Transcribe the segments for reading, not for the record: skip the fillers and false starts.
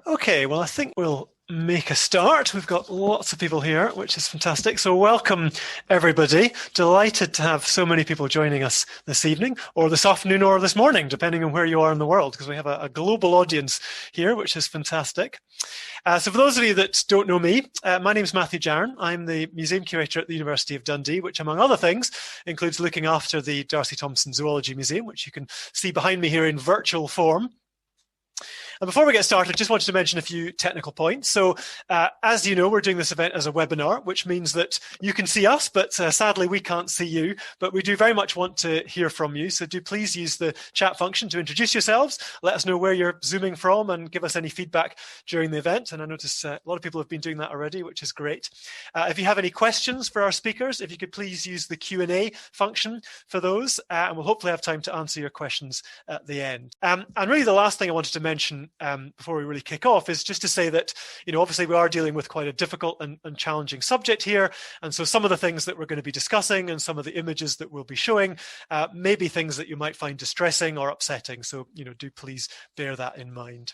Okay, well, I think we'll make a start. We've got lots of people here, which is fantastic. So welcome, everybody. Delighted to have so many people joining us this evening, or this afternoon, or this morning, depending on where you are in the world, because we have a global audience here, which is fantastic. So for those of you that don't know me, my name is Matthew Jarron. I'm the Museum Curator at the University of Dundee, which, among other things, includes looking after the D'Arcy Thompson Zoology Museum, which you can see behind me here in virtual form. And before we get started, I just wanted to mention a few technical points. So as you know, we're doing this event as a webinar, which means that you can see us, but sadly we can't see you. But we do very much want to hear from you. So do please use the chat function to introduce yourselves, let us know where you're Zooming from, and give us any feedback during the event. And I notice a lot of people have been doing that already, which is great. If you have any questions for our speakers, if you could please use the Q&A function for those, and we'll hopefully have time to answer your questions at the end. And really the last thing I wanted to mention before we really kick off is just to say that, obviously we are dealing with quite a difficult and challenging subject here. And so some of the things that we're going to be discussing and some of the images that we'll be showing may be things that you might find distressing or upsetting. So, do please bear that in mind.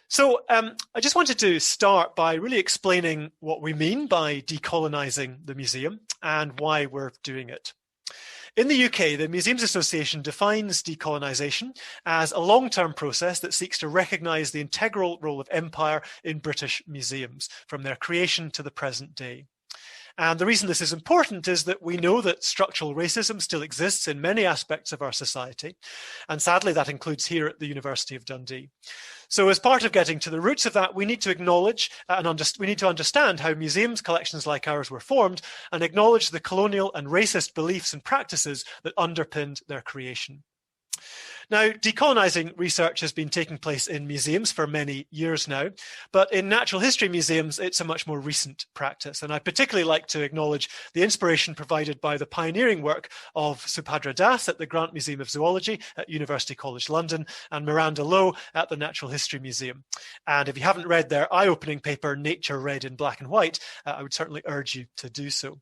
So I just wanted to start by really explaining what we mean by decolonising the museum and why we're doing it. In the UK, the Museums Association defines decolonisation as a long-term process that seeks to recognise the integral role of empire in British museums from their creation to the present day. And the reason this is important is that we know that structural racism still exists in many aspects of our society. And sadly, that includes here at the University of Dundee. So as part of getting to the roots of that, we need to acknowledge and we need to understand how museums collections like ours were formed and acknowledge the colonial and racist beliefs and practices that underpinned their creation. Now, decolonising research has been taking place in museums for many years now, but in natural history museums, it's a much more recent practice. And I particularly like to acknowledge the inspiration provided by the pioneering work of Subhadra Das at the Grant Museum of Zoology at University College London and Miranda Lowe at the Natural History Museum. And if you haven't read their eye-opening paper, Nature Read in Black and White, I would certainly urge you to do so.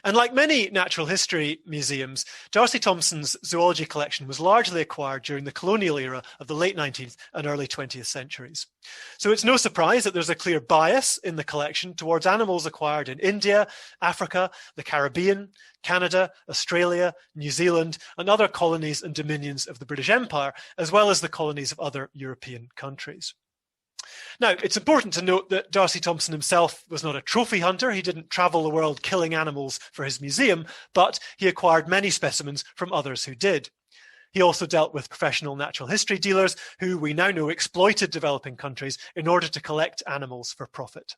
And like many natural history museums, D'Arcy Thompson's zoology collection was largely acquired during the colonial era of the late 19th and early 20th centuries. So it's no surprise that there's a clear bias in the collection towards animals acquired in India, Africa, the Caribbean, Canada, Australia, New Zealand, and other colonies and dominions of the British Empire, as well as the colonies of other European countries. Now, it's important to note that D'Arcy Thompson himself was not a trophy hunter. He didn't travel the world killing animals for his museum, but he acquired many specimens from others who did. He also dealt with professional natural history dealers who we now know exploited developing countries in order to collect animals for profit.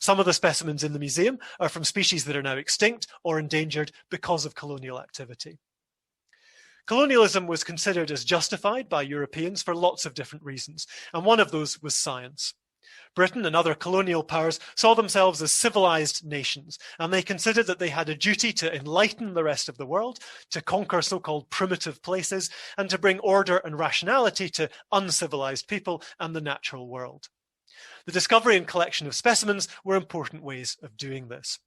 Some of the specimens in the museum are from species that are now extinct or endangered because of colonial activity. Colonialism was considered as justified by Europeans for lots of different reasons, and one of those was science. Britain and other colonial powers saw themselves as civilized nations, and they considered that they had a duty to enlighten the rest of the world, to conquer so-called primitive places, and to bring order and rationality to uncivilized people and the natural world. The discovery and collection of specimens were important ways of doing this.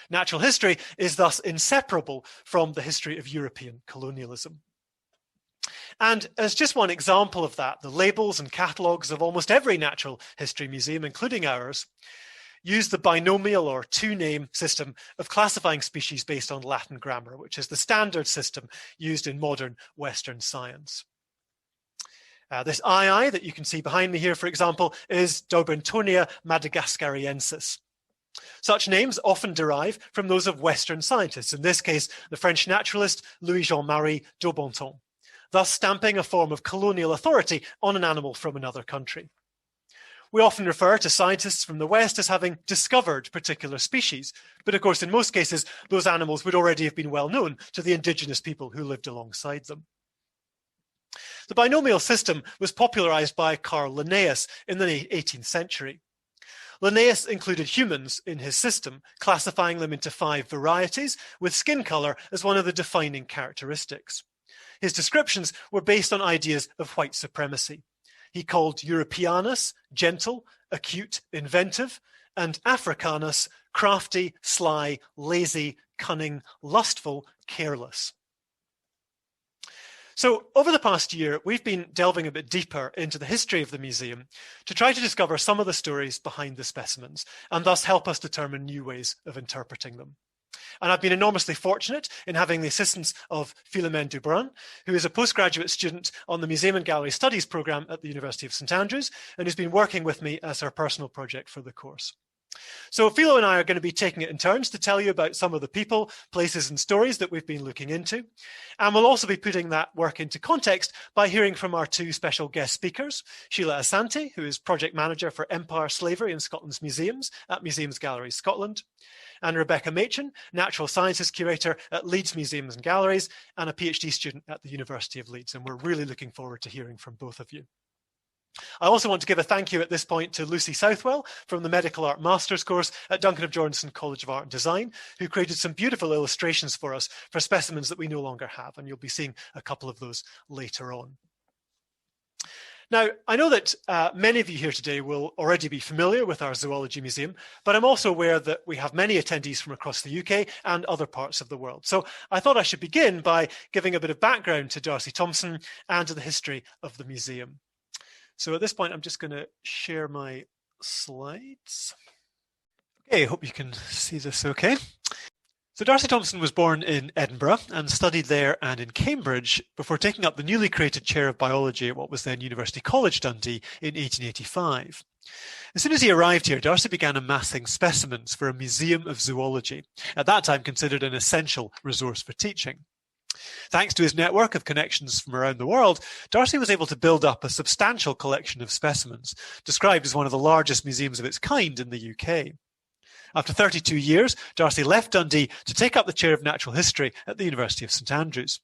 Natural history is thus inseparable from the history of European colonialism. And as just one example of that, the labels and catalogues of almost every natural history museum, including ours, use the binomial or two-name system of classifying species based on Latin grammar, which is the standard system used in modern Western science. This II that you can see behind me here, for example, is Daubentonia madagascariensis. Such names often derive from those of Western scientists, in this case, the French naturalist Louis-Jean-Marie Daubenton, thus stamping a form of colonial authority on an animal from another country. We often refer to scientists from the West as having discovered particular species, but of course, in most cases, those animals would already have been well known to the indigenous people who lived alongside them. The binomial system was popularized by Carl Linnaeus in the 18th century. Linnaeus included humans in his system, classifying them into 5 varieties, with skin color as one of the defining characteristics. His descriptions were based on ideas of white supremacy. He called Europeanus gentle, acute, inventive, and Africanus crafty, sly, lazy, cunning, lustful, careless. So over the past year, we've been delving a bit deeper into the history of the museum to try to discover some of the stories behind the specimens and thus help us determine new ways of interpreting them. And I've been enormously fortunate in having the assistance of Philomène Dubrun, who is a postgraduate student on the Museum and Gallery Studies programme at the University of St Andrews, and who's been working with me as her personal project for the course. So Philo and I are going to be taking it in turns to tell you about some of the people, places and stories that we've been looking into. And we'll also be putting that work into context by hearing from our two special guest speakers, Sheila Asante, who is Project Manager for Empire Slavery in Scotland's Museums at Museums Galleries Scotland, and Rebecca Machin, Natural Sciences Curator at Leeds Museums and Galleries and a PhD student at the University of Leeds. And we're really looking forward to hearing from both of you. I also want to give a thank you at this point to Lucy Southwell from the Medical Art Masters course at Duncan of Jordanson College of Art and Design, who created some beautiful illustrations for us for specimens that we no longer have, and you'll be seeing a couple of those later on. Now, I know that many of you here today will already be familiar with our Zoology Museum, but I'm also aware that we have many attendees from across the UK and other parts of the world. So I thought I should begin by giving a bit of background to Darcy Thompson and to the history of the museum. So at this point, I'm just going to share my slides. Okay, hope you can see this okay. So Darcy Thompson was born in Edinburgh and studied there and in Cambridge before taking up the newly created chair of biology at what was then University College Dundee in 1885. As soon as he arrived here, Darcy began amassing specimens for a museum of zoology, at that time considered an essential resource for teaching. Thanks to his network of connections from around the world, Darcy was able to build up a substantial collection of specimens, described as one of the largest museums of its kind in the UK. After 32 years, Darcy left Dundee to take up the chair of natural history at the University of St Andrews.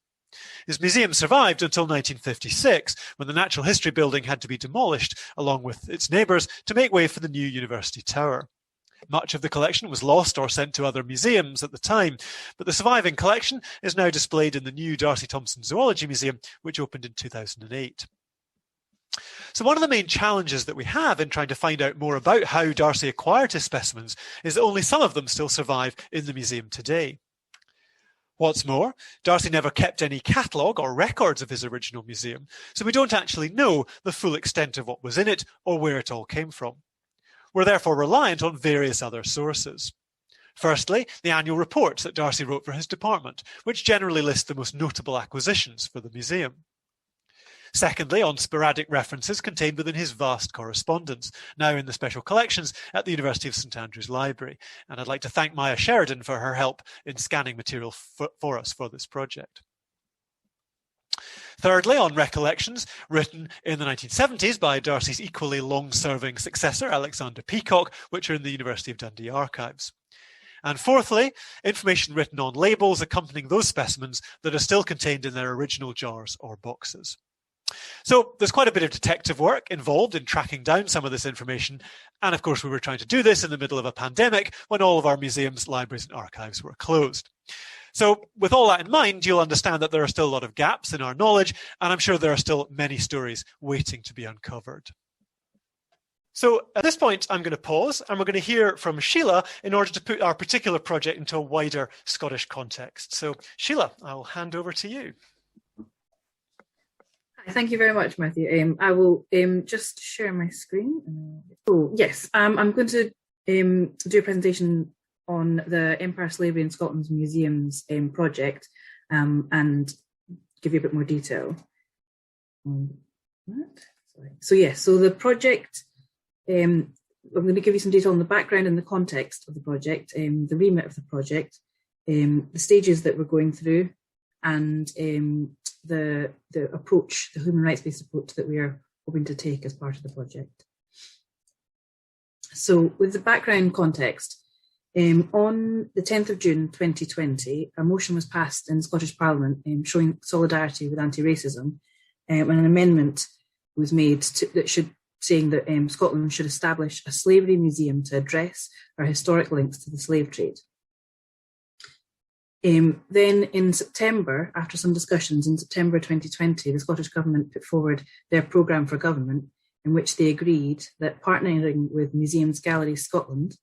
His museum survived until 1956, when the Natural History building had to be demolished, along with its neighbours, to make way for the new University Tower. Much of the collection was lost or sent to other museums at the time, but the surviving collection is now displayed in the new Darcy Thompson Zoology Museum, which opened in 2008. So one of the main challenges that we have in trying to find out more about how Darcy acquired his specimens is that only some of them still survive in the museum today. What's more, Darcy never kept any catalogue or records of his original museum, so we don't actually know the full extent of what was in it or where it all came from. We're therefore reliant on various other sources. Firstly, the annual reports that Darcy wrote for his department, which generally list the most notable acquisitions for the museum. Secondly, on sporadic references contained within his vast correspondence, now in the special collections at the University of St Andrews Library. And I'd like to thank Maya Sheridan for her help in scanning material for us for this project. Thirdly, on recollections written in the 1970s by Darcy's equally long-serving successor, Alexander Peacock, which are in the University of Dundee archives. And fourthly, information written on labels accompanying those specimens that are still contained in their original jars or boxes. So there's quite a bit of detective work involved in tracking down some of this information. And of course, we were trying to do this in the middle of a pandemic when all of our museums, libraries and archives were closed. So with all that in mind, you'll understand that there are still a lot of gaps in our knowledge, and I'm sure there are still many stories waiting to be uncovered. So at this point, I'm going to pause and we're going to hear from Sheila in order to put our particular project into a wider Scottish context. So Sheila, I'll hand over to you. Thank you very much, Matthew. I will just share my screen. Oh, yes, I'm going to do a presentation on the Empire Slavery in Scotland's Museums project and give you a bit more detail on that. So the project, I'm going to give you some detail on the background and the context of the project, the remit of the project, the stages that we're going through, and the approach, the human rights-based approach that we are hoping to take as part of the project. So with the background context, on the 10th of June 2020, a motion was passed in the Scottish Parliament showing solidarity with anti-racism, when an amendment was made saying that Scotland should establish a slavery museum to address our historic links to the slave trade. Then in September, after some discussions, in September 2020, the Scottish Government put forward their programme for government, in which they agreed that, partnering with Museums Galleries Scotland,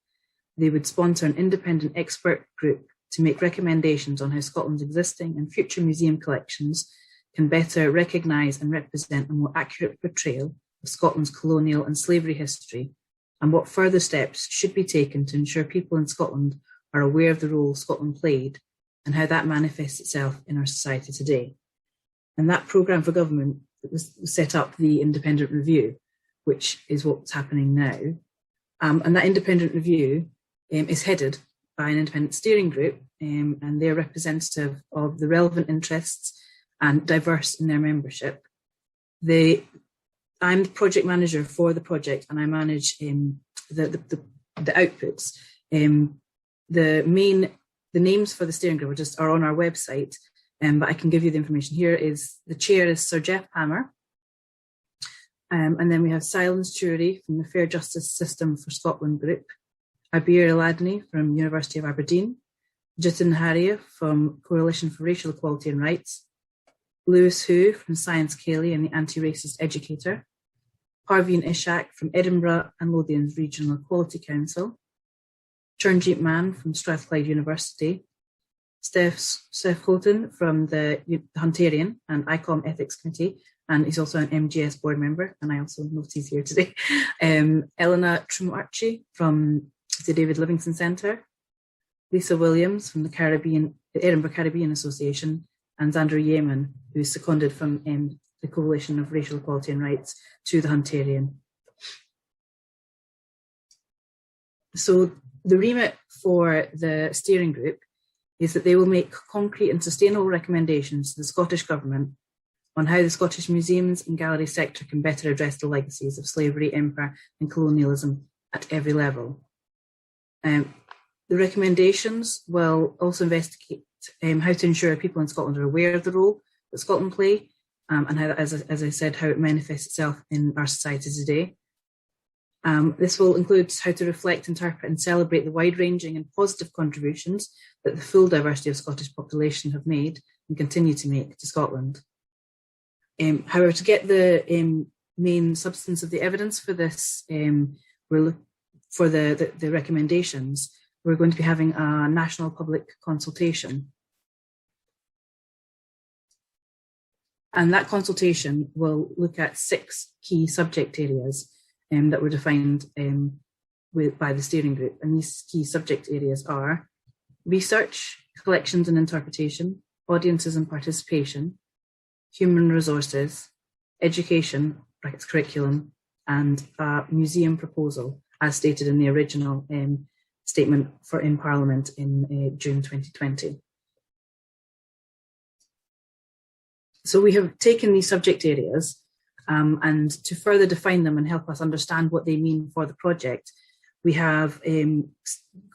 they would sponsor an independent expert group to make recommendations on how Scotland's existing and future museum collections can better recognise and represent a more accurate portrayal of Scotland's colonial and slavery history, and what further steps should be taken to ensure people in Scotland are aware of the role Scotland played and how that manifests itself in our society today. And that programme for government was set up the independent review, which is what's happening now. And that independent review is headed by an independent steering group, and they're representative of the relevant interests and diverse in their membership. I'm the project manager for the project, and I manage the outputs. The names for the steering group are on our website, but I can give you the information here. The chair is Sir Jeff Hammer, and then we have Silence Churi from the Fair Justice System for Scotland group, Abir Eladny from University of Aberdeen, Jitin Haria from Coalition for Racial Equality and Rights, Lewis Hu from Science Cayley and the Anti-Racist Educator, Parveen Ishak from Edinburgh and Lothian's Regional Equality Council, Churnjeet Mann from Strathclyde University, Steph Houghton from the Huntarian and ICOM Ethics Committee, and he's also an MGS board member, and I also note he's here today. Elena Trumarchi from the David Livingstone Centre, Lisa Williams from the Edinburgh Caribbean Association, and Xander Yeaman, who's seconded from the Coalition of Racial Equality and Rights to the Huntarian. So the remit for the steering group is that they will make concrete and sustainable recommendations to the Scottish Government on how the Scottish museums and gallery sector can better address the legacies of slavery, empire and colonialism at every level. The recommendations will also investigate how to ensure people in Scotland are aware of the role that Scotland play, and how, as I said, how it manifests itself in our society today. This will include how to reflect, interpret and celebrate the wide-ranging and positive contributions that the full diversity of Scottish population have made and continue to make to Scotland. However, to get the main substance of the evidence for this, for the recommendations, we're going to be having a national public consultation. And that consultation will look at 6 key subject areas that were defined by the steering group. And these key subject areas are research, collections and interpretation, audiences and participation, human resources, education, brackets curriculum, and a museum proposal, as stated in the original statement in Parliament in June 2020. So we have taken these subject areas and to further define them and help us understand what they mean for the project, we have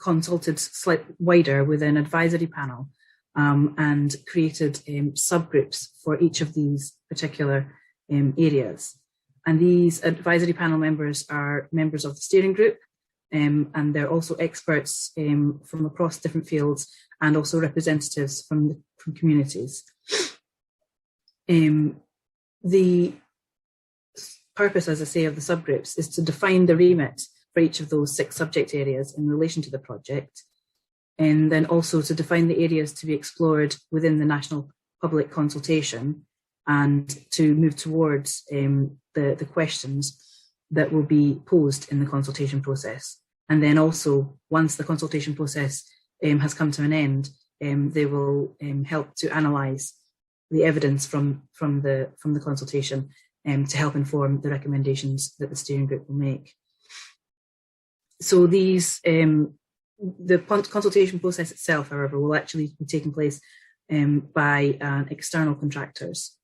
consulted slightly wider with an advisory panel and created subgroups for each of these particular areas. And these advisory panel members are members of the steering group, and they're also experts from across different fields and also representatives from communities. The purpose, as I say, of the subgroups is to define the remit for each of those 6 subject areas in relation to the project, and then also to define the areas to be explored within the national public consultation and to move towards the questions that will be posed in the consultation process. And then also, once the consultation process has come to an end, they will help to analyse the evidence from the consultation to help inform the recommendations that the steering group will make. So these, the consultation process itself, however, will actually be taking place by external contractors.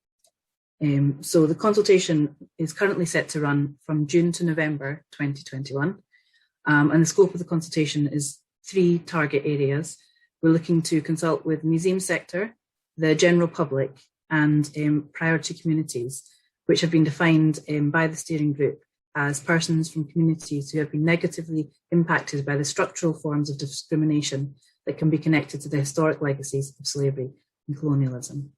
So the consultation is currently set to run from June to November 2021. And the scope of the consultation is 3 target areas. We're looking to consult with the museum sector, the general public, and priority communities, which have been defined by the steering group as persons from communities who have been negatively impacted by the structural forms of discrimination that can be connected to the historic legacies of slavery and colonialism.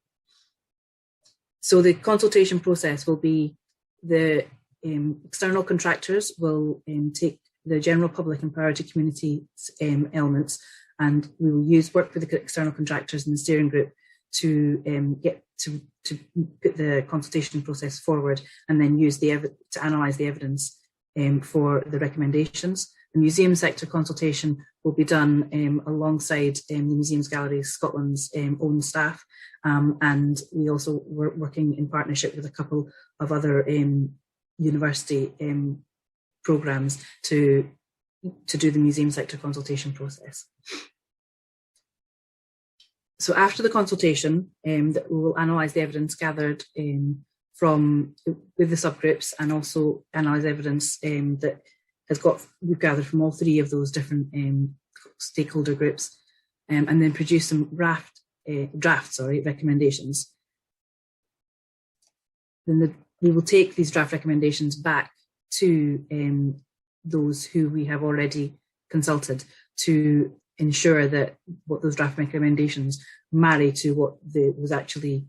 So the consultation process will be the external contractors will take the general public and priority community elements, and we will work with the external contractors and the steering group to to put the consultation process forward and then use to analyse the evidence for the recommendations. The museum sector consultation will be done alongside the Museums Galleries Scotland's own staff, and we also were working in partnership with a couple of other university programmes to do the museum sector consultation process. So after the consultation, we will analyse the evidence gathered with the subgroups, and also analyse evidence that we've gathered from all three of those different stakeholder groups, and then produce some draft recommendations. Then we will take these draft recommendations back to those who we have already consulted to ensure that what those draft recommendations marry to what was actually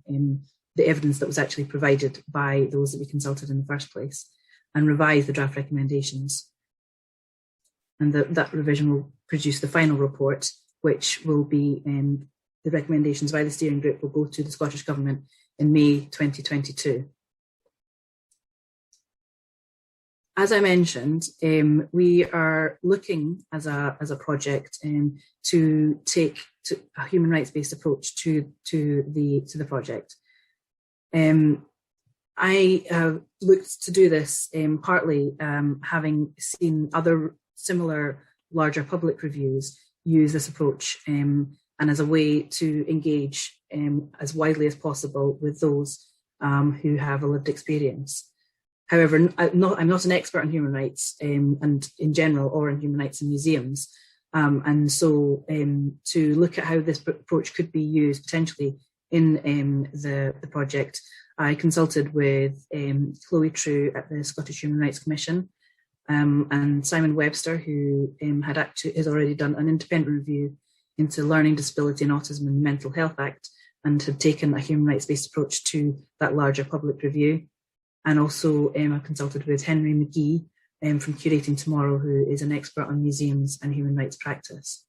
the evidence that was actually provided by those that we consulted in the first place, and revise the draft recommendations. And that revision will produce the final report, which will be the recommendations by the steering group will go to the Scottish Government in May 2022. As I mentioned, we are looking as a project to take a human rights-based approach to the project. I have looked to do this partly having seen other similar larger public reviews use this approach, and as a way to engage as widely as possible with those who have a lived experience. However, I'm not an expert on human rights and in general, or in human rights in museums. And so to look at how this approach could be used potentially in the project, I consulted with Chloe True at the Scottish Human Rights Commission, and Simon Webster, who has already done an independent review into learning disability and autism in the Mental Health Act, and had taken a human rights-based approach to that larger public review. And also I consulted with Henry McGee from Curating Tomorrow, who is an expert on museums and human rights practice.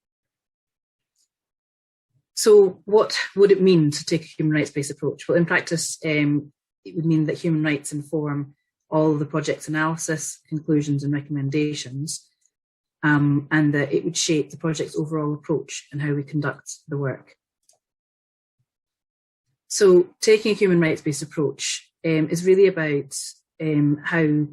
So what would it mean to take a human rights-based approach? Well, in practice, it would mean that human rights inform all of the project's analysis, conclusions and recommendations, and that it would shape the project's overall approach and how we conduct the work. So taking a human rights-based approach is really about how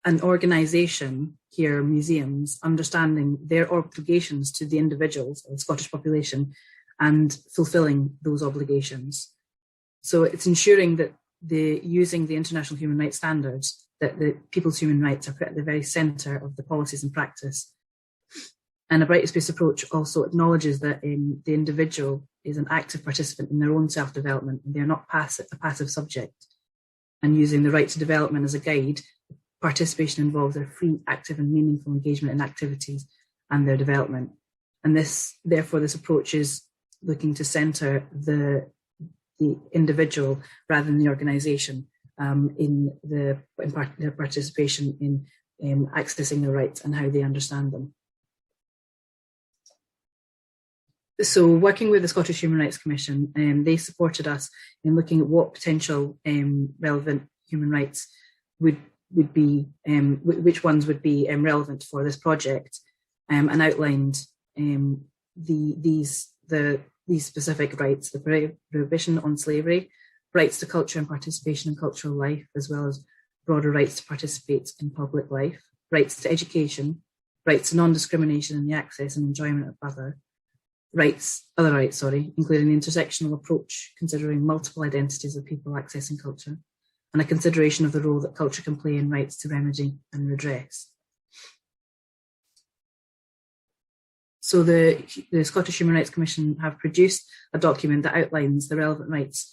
an organisation, here museums, understanding their obligations to the individuals of the Scottish population and fulfilling those obligations. So it's ensuring that using the international human rights standards, that the people's human rights are put at the very centre of the policies and practice. And a rights-based approach also acknowledges that the individual is an active participant in their own self-development, and they're not a passive subject. And using the right to development as a guide, participation involves their free, active and meaningful engagement in activities and their development. And therefore this approach is looking to centre the individual rather than the organisation in their participation in accessing their rights and how they understand them. So working with the Scottish Human Rights Commission, they supported us in looking at what potential relevant human rights would be, which ones would be relevant for this project, and outlined these specific rights: the prohibition on slavery, rights to culture and participation in cultural life, as well as broader rights to participate in public life, rights to education, rights to non-discrimination in the access and enjoyment of other rights, including the intersectional approach, considering multiple identities of people accessing culture, and a consideration of the role that culture can play in rights to remedy and redress. So the Scottish Human Rights Commission have produced a document that outlines the relevant rights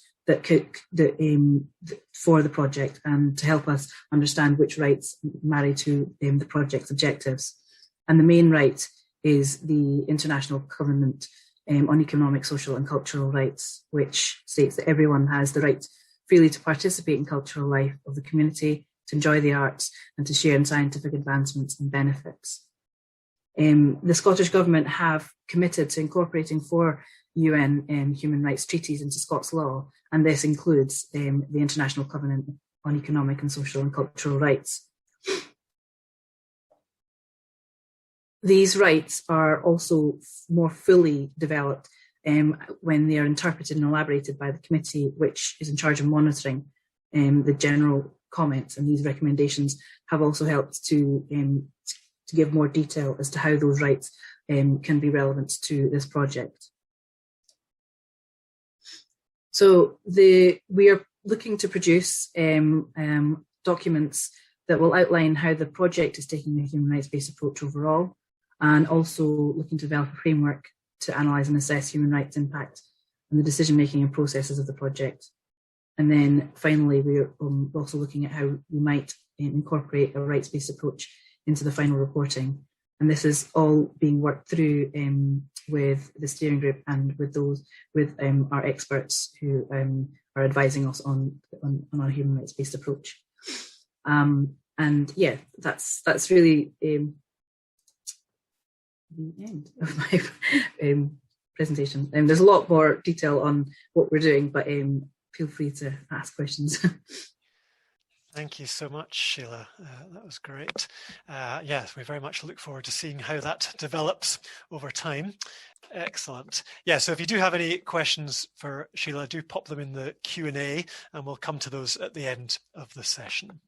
for the project, and to help us understand which rights marry to the project's objectives. And the main right is the International Covenant on Economic, Social and Cultural Rights, which states that everyone has the right freely to participate in cultural life of the community, to enjoy the arts and to share in scientific advancements and benefits. The Scottish Government have committed to incorporating 4 UN human rights treaties into Scots law, and this includes the International Covenant on Economic and Social and Cultural Rights. These rights are also more fully developed when they are interpreted and elaborated by the committee, which is in charge of monitoring the general comments, and these recommendations have also helped to give more detail as to how those rights can be relevant to this project. So we are looking to produce documents that will outline how the project is taking a human rights-based approach overall, and also looking to develop a framework to analyse and assess human rights impact and the decision-making and processes of the project. And then finally, we're also looking at how we might incorporate a rights-based approach into the final reporting. And this is all being worked through with the steering group and with our experts who are advising us on our human rights-based approach. And yeah, that's really the end of my presentation. There's a lot more detail on what we're doing, but feel free to ask questions. Thank you so much, Sheila. That was great. Yes, we very much look forward to seeing how that develops over time. Excellent. Yeah, so if you do have any questions for Sheila, do pop them in the Q&A, and we'll come to those at the end of the session.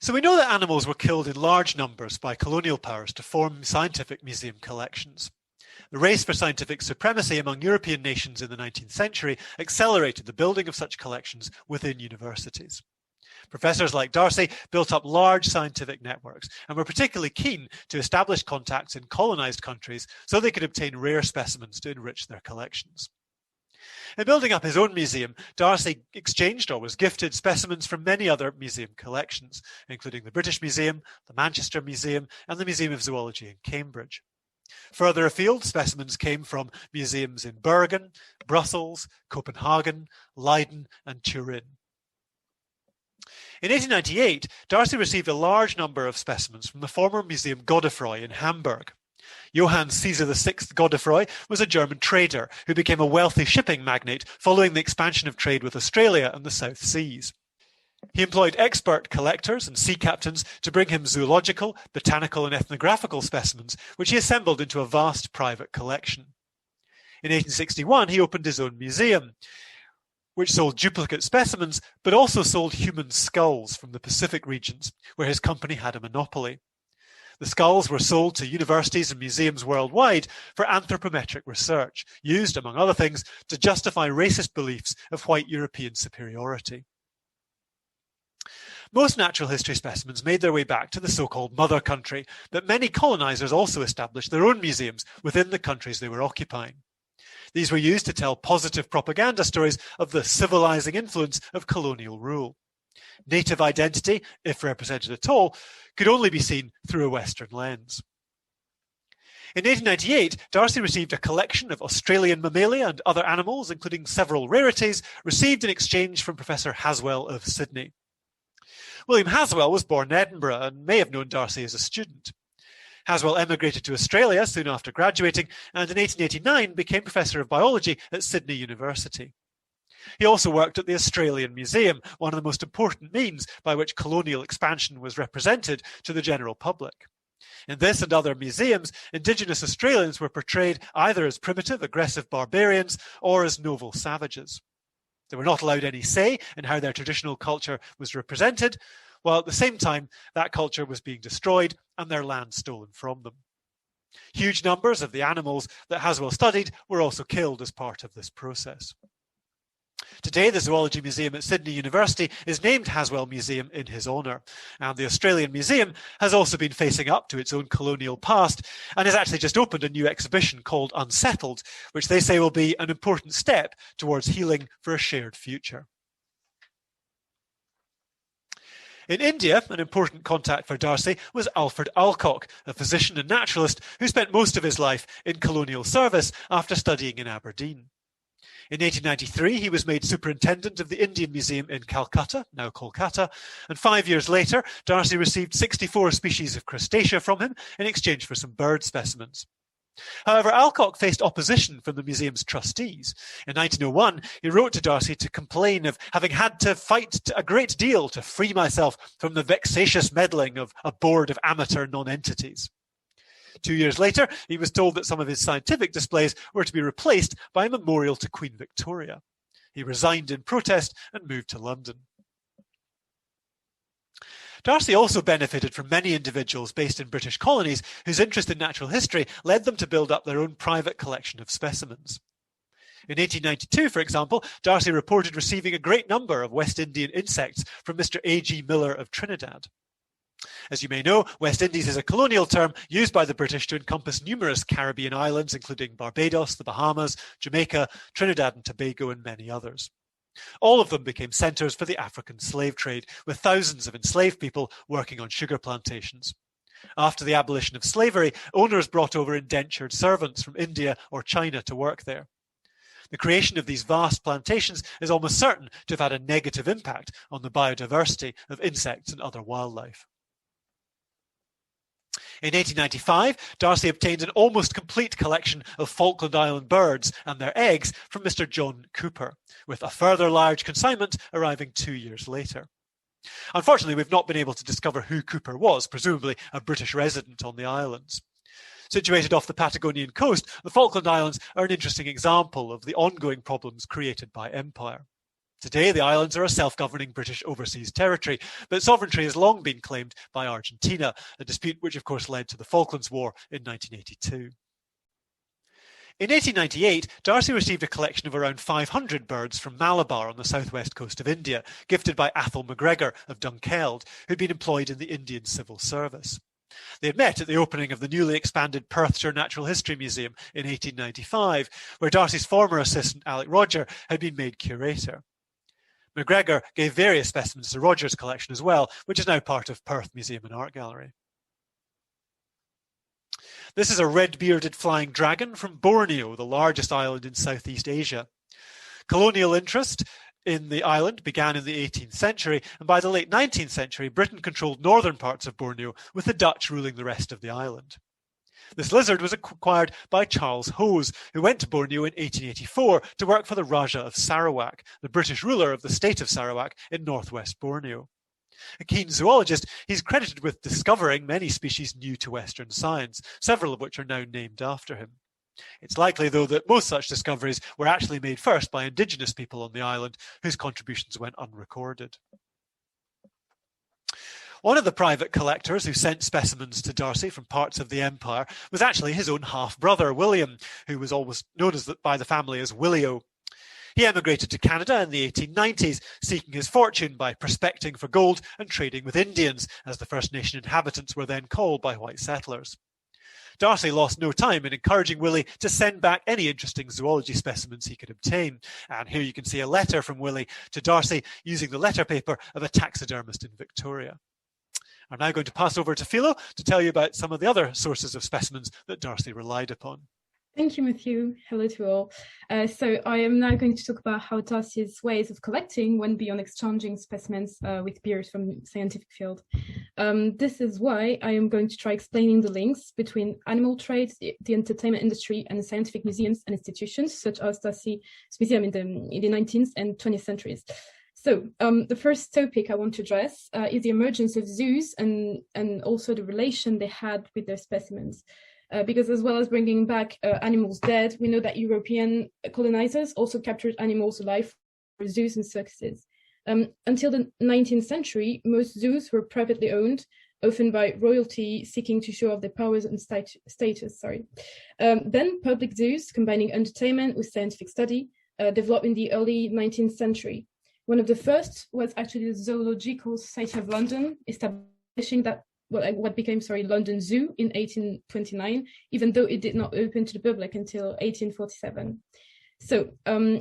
So we know that animals were killed in large numbers by colonial powers to form scientific museum collections. The race for scientific supremacy among European nations in the 19th century accelerated the building of such collections within universities. Professors like Darcy built up large scientific networks and were particularly keen to establish contacts in colonized countries so they could obtain rare specimens to enrich their collections. In building up his own museum, Darcy exchanged or was gifted specimens from many other museum collections, including the British Museum, the Manchester Museum, and the Museum of Zoology in Cambridge. Further afield, specimens came from museums in Bergen, Brussels, Copenhagen, Leiden, and Turin. In 1898, Darcy received a large number of specimens from the former Museum Godefroy in Hamburg. Johann Caesar VI Godefroy was a German trader who became a wealthy shipping magnate following the expansion of trade with Australia and the South Seas. He employed expert collectors and sea captains to bring him zoological, botanical, and ethnographical specimens, which he assembled into a vast private collection. In 1861, he opened his own museum, which sold duplicate specimens, but also sold human skulls from the Pacific regions, where his company had a monopoly. The skulls were sold to universities and museums worldwide for anthropometric research, used, among other things, to justify racist beliefs of white European superiority. Most natural history specimens made their way back to the so-called mother country, but many colonizers also established their own museums within the countries they were occupying. These were used to tell positive propaganda stories of the civilizing influence of colonial rule. Native identity, if represented at all, could only be seen through a Western lens. In 1898, Darcy received a collection of Australian mammalia and other animals, including several rarities, received in exchange from Professor Haswell of Sydney. William Haswell was born in Edinburgh and may have known Darcy as a student. Haswell emigrated to Australia soon after graduating, and in 1889 became Professor of Biology at Sydney University. He also worked at the Australian Museum, one of the most important means by which colonial expansion was represented to the general public. In this and other museums, Indigenous Australians were portrayed either as primitive, aggressive barbarians or as noble savages. They were not allowed any say in how their traditional culture was represented, while at the same time that culture was being destroyed and their land stolen from them. Huge numbers of the animals that Haswell studied were also killed as part of this process. Today, the Zoology Museum at Sydney University is named Haswell Museum in his honour, and the Australian Museum has also been facing up to its own colonial past and has actually just opened a new exhibition called Unsettled, which they say will be an important step towards healing for a shared future. In India, an important contact for Darcy was Alfred Alcock, a physician and naturalist who spent most of his life in colonial service after studying in Aberdeen. In 1893, he was made superintendent of the Indian Museum in Calcutta, now Kolkata, and 5 years later, Darcy received 64 species of crustacea from him in exchange for some bird specimens. However, Alcock faced opposition from the museum's trustees. In 1901, he wrote to Darcy to complain of having had to fight a great deal to free myself from the vexatious meddling of a board of amateur nonentities. 2 years later, he was told that some of his scientific displays were to be replaced by a memorial to Queen Victoria. He resigned in protest and moved to London. Darcy also benefited from many individuals based in British colonies whose interest in natural history led them to build up their own private collection of specimens. In 1892, for example, Darcy reported receiving a great number of West Indian insects from Mr. A.G. Miller of Trinidad. As you may know, West Indies is a colonial term used by the British to encompass numerous Caribbean islands, including Barbados, the Bahamas, Jamaica, Trinidad and Tobago, and many others. All of them became centres for the African slave trade, with thousands of enslaved people working on sugar plantations. After the abolition of slavery, owners brought over indentured servants from India or China to work there. The creation of these vast plantations is almost certain to have had a negative impact on the biodiversity of insects and other wildlife. In 1895, Darcy obtained an almost complete collection of Falkland Island birds and their eggs from Mr. John Cooper, with a further large consignment arriving 2 years later. Unfortunately, we've not been able to discover who Cooper was, presumably a British resident on the islands. Situated off the Patagonian coast, the Falkland Islands are an interesting example of the ongoing problems created by empire. Today, the islands are a self-governing British overseas territory, but sovereignty has long been claimed by Argentina, a dispute which of course led to the Falklands War in 1982. In 1898, Darcy received a collection of around 500 birds from Malabar on the southwest coast of India, gifted by Athol MacGregor of Dunkeld, who'd been employed in the Indian Civil Service. They had met at the opening of the newly expanded Perthshire Natural History Museum in 1895, where Darcy's former assistant Alec Roger had been made curator. MacGregor gave various specimens to Roger's collection as well, which is now part of Perth Museum and Art Gallery. This is a red-bearded flying dragon from Borneo, the largest island in Southeast Asia. Colonial interest in the island began in the 18th century, and by the late 19th century, Britain controlled northern parts of Borneo, with the Dutch ruling the rest of the island. This lizard was acquired by Charles Hose, who went to Borneo in 1884 to work for the Raja of Sarawak, the British ruler of the state of Sarawak in northwest Borneo. A keen zoologist, he's credited with discovering many species new to Western science, several of which are now named after him. It's likely, though, that most such discoveries were actually made first by indigenous people on the island, whose contributions went unrecorded. One of the private collectors who sent specimens to Darcy from parts of the empire was actually his own half-brother, William, who was always known by the family as Willio. He emigrated to Canada in the 1890s, seeking his fortune by prospecting for gold and trading with Indians, as the First Nation inhabitants were then called by white settlers. Darcy lost no time in encouraging Willie to send back any interesting zoology specimens he could obtain. And here you can see a letter from Willie to Darcy using the letter paper of a taxidermist in Victoria. I'm now going to pass over to Philo to tell you about some of the other sources of specimens that Darcy relied upon. Thank you, Matthew. Hello to all. So I am now going to talk about how Darcy's ways of collecting went beyond exchanging specimens with peers from the scientific field. This is why I am going to try explaining the links between animal trade, the entertainment industry, and the scientific museums and institutions, such as Darcy's museum in the 19th and 20th centuries. So the first topic I want to address is the emergence of zoos and also the relation they had with their specimens. Because as well as bringing back animals dead, we know that European colonizers also captured animals alive for zoos and circuses. Until the 19th century, most zoos were privately owned, often by royalty seeking to show off their powers and status. Then public zoos, combining entertainment with scientific study, developed in the early 19th century. One of the first was actually the Zoological Society of London, establishing that what became London Zoo in 1829, even though it did not open to the public until 1847. So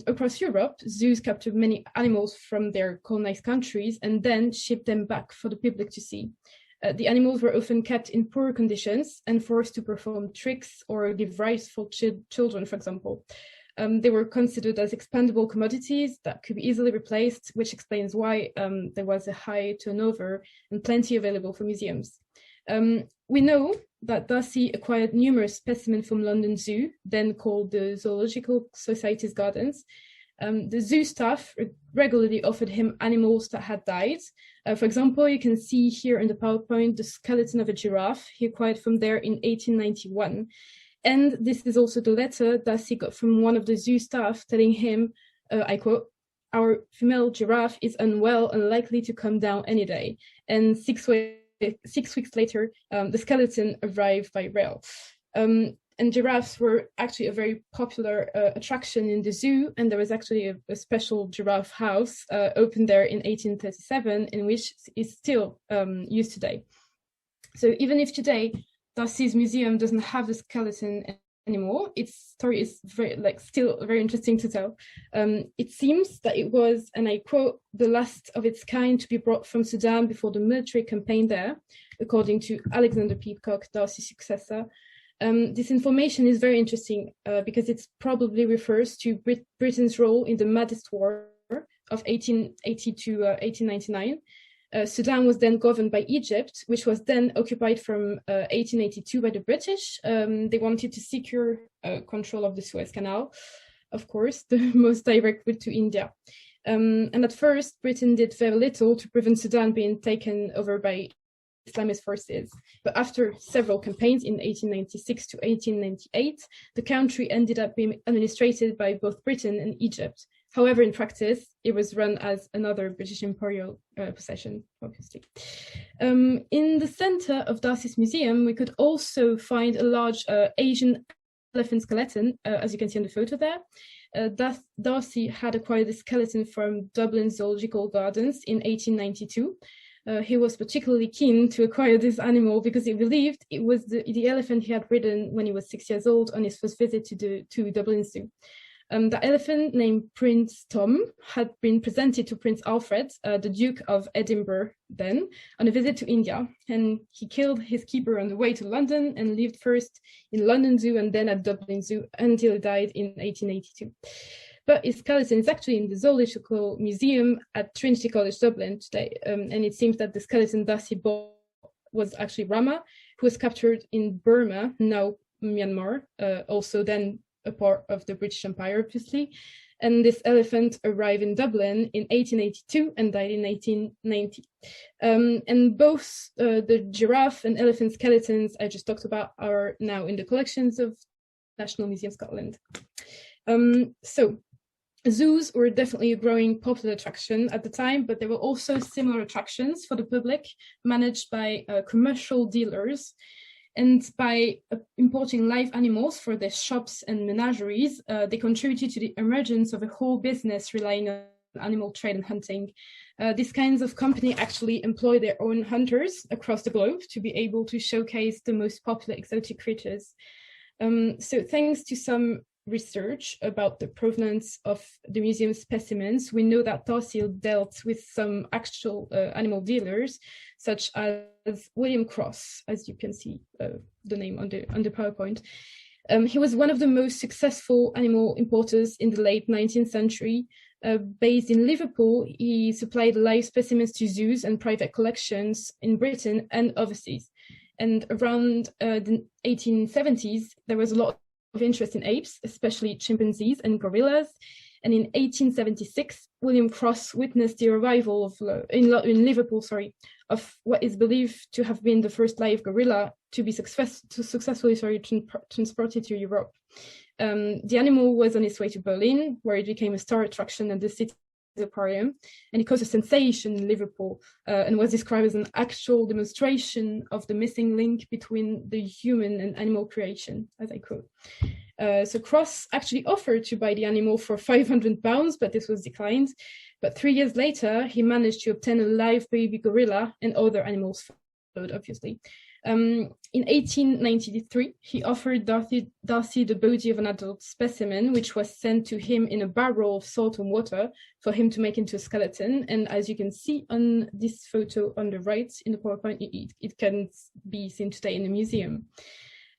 across Europe, zoos captured many animals from their colonized countries and then shipped them back for the public to see. The animals were often kept in poor conditions and forced to perform tricks or give rice for children, for example. They were considered as expendable commodities that could be easily replaced, which explains why there was a high turnover and plenty available for museums. We know that Darcy acquired numerous specimens from London Zoo, then called the Zoological Society's Gardens. The zoo staff regularly offered him animals that had died. For example, you can see here in the PowerPoint the skeleton of a giraffe he acquired from there in 1891. And this is also the letter Darcy got from one of the zoo staff telling him, I quote, "Our female giraffe is unwell and likely to come down any day." And 6 weeks later, the skeleton arrived by rail. And giraffes were actually a very popular attraction in the zoo, and there was actually a special giraffe house opened there in 1837, in which is still used today. So even if today Darcy's museum doesn't have the skeleton anymore, its story is still very interesting to tell. It seems that it was, and I quote, "the last of its kind to be brought from Sudan before the military campaign there," according to Alexander Peacock, Darcy's successor. This information is very interesting because it probably refers to Britain's role in the Mahdist War of 1880 to 1899. Sudan was then governed by Egypt, which was then occupied from 1882 by the British. They wanted to secure control of the Suez Canal, of course, the most direct route to India. And at first, Britain did very little to prevent Sudan being taken over by Islamist forces. But after several campaigns in 1896 to 1898, the country ended up being administrated by both Britain and Egypt. However, in practice, it was run as another British imperial possession, obviously. In the center of Darcy's museum, we could also find a large Asian elephant skeleton, as you can see in the photo there. Darcy had acquired the skeleton from Dublin Zoological Gardens in 1892. He was particularly keen to acquire this animal because he believed it was the elephant he had ridden when he was 6 years old on his first visit to Dublin Zoo. The elephant, named Prince Tom, had been presented to Prince Alfred, the Duke of Edinburgh then, on a visit to India, and he killed his keeper on the way to London and lived first in London Zoo and then at Dublin Zoo until he died in 1882. But his skeleton is actually in the Zoological Museum at Trinity College Dublin today, and it seems that the skeleton Darcy bought was actually Rama, who was captured in Burma, now Myanmar, also then a part of the British Empire, obviously. And this elephant arrived in Dublin in 1882 and died in 1890. And both the giraffe and elephant skeletons I just talked about are now in the collections of National Museum Scotland. So zoos were definitely a growing popular attraction at the time, but there were also similar attractions for the public managed by commercial dealers. And by importing live animals for their shops and menageries, they contributed to the emergence of a whole business relying on animal trade and hunting. These kinds of companies actually employ their own hunters across the globe to be able to showcase the most popular exotic creatures. So thanks to some research about the provenance of the museum specimens, we know that Darcy dealt with some actual animal dealers, such as William Cross, as you can see the name on the PowerPoint. He was one of the most successful animal importers in the late 19th century. Based in Liverpool, he supplied live specimens to zoos and private collections in Britain and overseas. And around the 1870s, there was a lot of interest in apes, especially chimpanzees and gorillas. And in 1876, William Cross witnessed the arrival of in Liverpool, of what is believed to have been the first live gorilla to be successfully transported to Europe. The animal was on its way to Berlin, where it became a star attraction at the city aquarium, and it caused a sensation in Liverpool and was described as an actual demonstration of the missing link between the human and animal creation, as I quote. So Cross actually offered to buy the animal for £500, but this was declined. But 3 years later, he managed to obtain a live baby gorilla, and other animals followed, obviously. In 1893, he offered Darcy the body of an adult specimen, which was sent to him in a barrel of salt and water for him to make into a skeleton. And as you can see on this photo on the right in the PowerPoint, it can be seen today in the museum.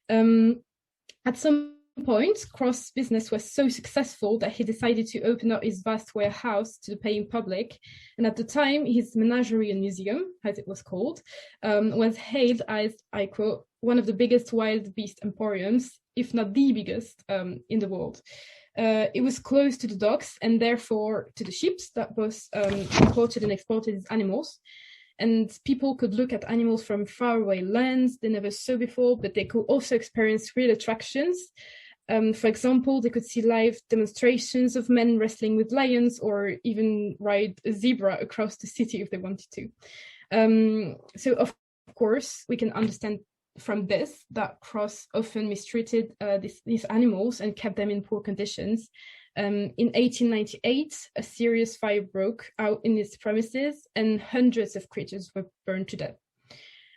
At some point, Cross' business was so successful that he decided to open up his vast warehouse to the paying public. And at the time, his menagerie and museum, as it was called, was hailed as, I quote, one of the biggest wild beast emporiums, if not the biggest, in the world. It was close to the docks and therefore to the ships that both imported and exported these animals. And people could look at animals from faraway lands they never saw before, but they could also experience real attractions. For example, they could see live demonstrations of men wrestling with lions, or even ride a zebra across the city if they wanted to. So of course, we can understand from this that Cross often mistreated these animals and kept them in poor conditions. In 1898, a serious fire broke out in his premises and hundreds of creatures were burned to death.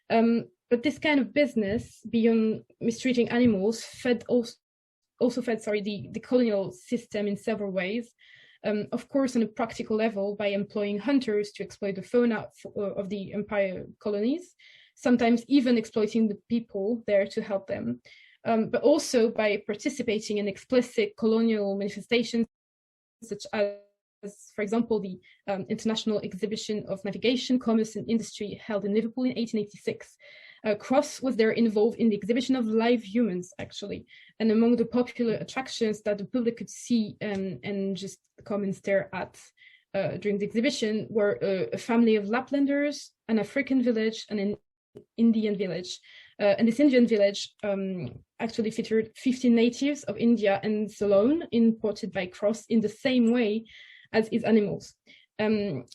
But this kind of business, beyond mistreating animals, also fed the colonial system in several ways. Of course, on a practical level, by employing hunters to exploit the fauna of the empire colonies, sometimes even exploiting the people there to help them. But also by participating in explicit colonial manifestations, such as, for example, the International Exhibition of Navigation, Commerce and Industry held in Liverpool in 1886. Cross was there involved in the exhibition of live humans, actually. And among the popular attractions that the public could see and just come and stare at during the exhibition were a family of Laplanders, an African village, and an Indian village. And this Indian village actually featured 50 natives of India and Ceylon imported by Cross in the same way as his animals. And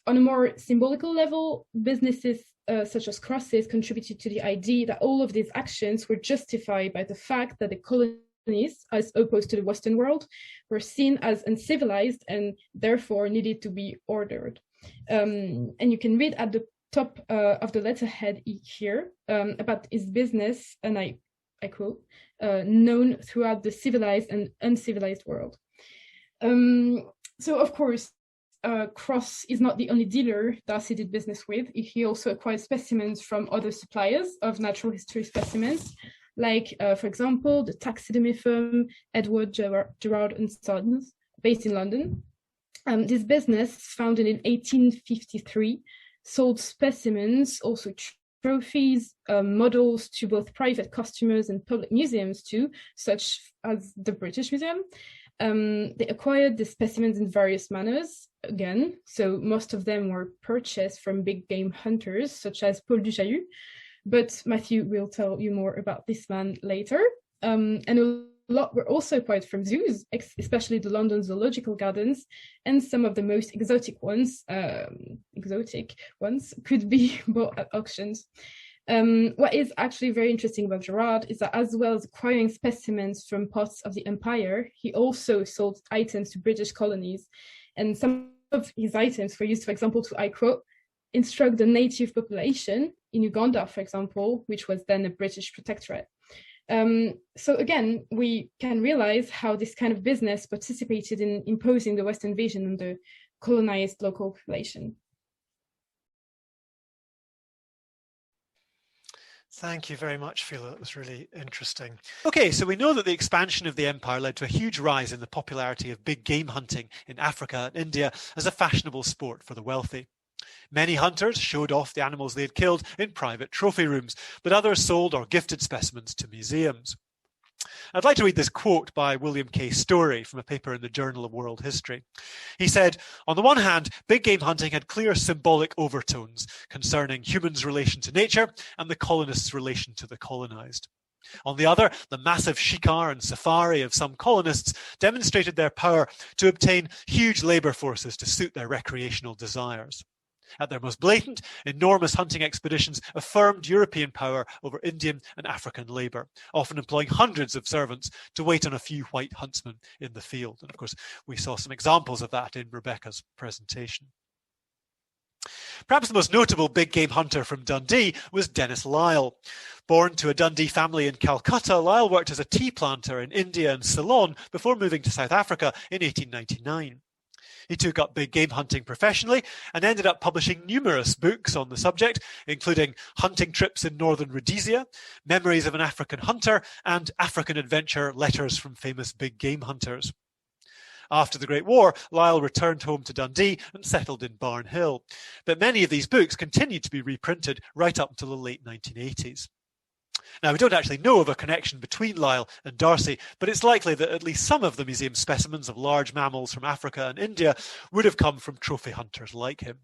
on a more symbolical level, businesses such as Cross's contributed to the idea that all of these actions were justified by the fact that the colonies, as opposed to the Western world, were seen as uncivilized and therefore needed to be ordered. And you can read at the top of the letterhead here about his business, and I quote, known throughout the civilized and uncivilized world. So of course, Cross is not the only dealer Darcy did business with. He also acquired specimens from other suppliers of natural history specimens, like, for example, the taxidermy firm Edward Gerard and Sons, based in London. This business, founded in 1853, sold specimens, also trophies, models to both private customers and public museums too, such as the British Museum. They acquired the specimens in various manners, again, so most of them were purchased from big game hunters, such as Paul du Chaillu, but Matthew will tell you more about this man later. And a lot were also acquired from zoos, especially the London Zoological Gardens, and some of the most exotic ones could be bought at auctions. What is actually very interesting about Gerard is that, as well as acquiring specimens from parts of the empire, he also sold items to British colonies. And some of his items were used, for example, to, I quote, instruct the native population in Uganda, for example, which was then a British protectorate. So again, we can realize how this kind of business participated in imposing the Western vision on the colonized local population. Thank you very much, Phila. That was really interesting. Okay, so we know that the expansion of the empire led to a huge rise in the popularity of big game hunting in Africa and India as a fashionable sport for the wealthy. Many hunters showed off the animals they had killed in private trophy rooms, but others sold or gifted specimens to museums. I'd like to read this quote by William K. Story from a paper in the Journal of World History. He said, "On the one hand, big game hunting had clear symbolic overtones concerning humans' relation to nature and the colonists' relation to the colonized. On the other, the massive shikar and safari of some colonists demonstrated their power to obtain huge labour forces to suit their recreational desires. At their most blatant, enormous hunting expeditions affirmed European power over Indian and African labour, often employing hundreds of servants to wait on a few white huntsmen in the field." And of course, we saw some examples of that in Rebecca's presentation. Perhaps the most notable big game hunter from Dundee was Dennis Lyle. Born to a Dundee family in Calcutta, Lyle worked as a tea planter in India and Ceylon before moving to South Africa in 1899. He took up big game hunting professionally and ended up publishing numerous books on the subject, including Hunting Trips in Northern Rhodesia, Memories of an African Hunter, and African Adventure Letters from Famous Big Game Hunters. After the Great War, Lyle returned home to Dundee and settled in Barnhill. But many of these books continued to be reprinted right up until the late 1980s. Now, we don't actually know of a connection between Lyell and Darcy, but it's likely that at least some of the museum's specimens of large mammals from Africa and India would have come from trophy hunters like him.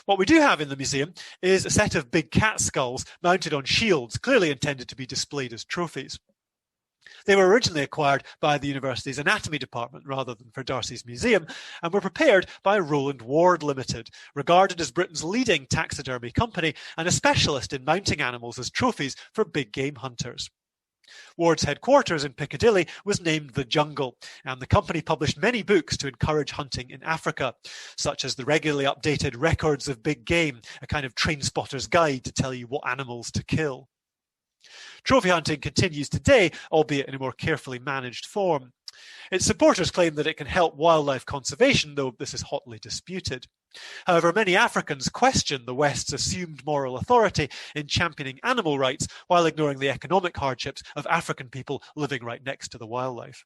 What we do have in the museum is a set of big cat skulls mounted on shields, clearly intended to be displayed as trophies. They were originally acquired by the university's anatomy department rather than for Darcy's museum, and were prepared by Rowland Ward Limited, regarded as Britain's leading taxidermy company and a specialist in mounting animals as trophies for big game hunters. Ward's headquarters in Piccadilly was named The Jungle, and the company published many books to encourage hunting in Africa, such as the regularly updated Records of Big Game, a kind of train spotter's guide to tell you what animals to kill. Trophy hunting continues today, albeit in a more carefully managed form. Its supporters claim that it can help wildlife conservation, though this is hotly disputed. However, many Africans question the West's assumed moral authority in championing animal rights while ignoring the economic hardships of African people living right next to the wildlife.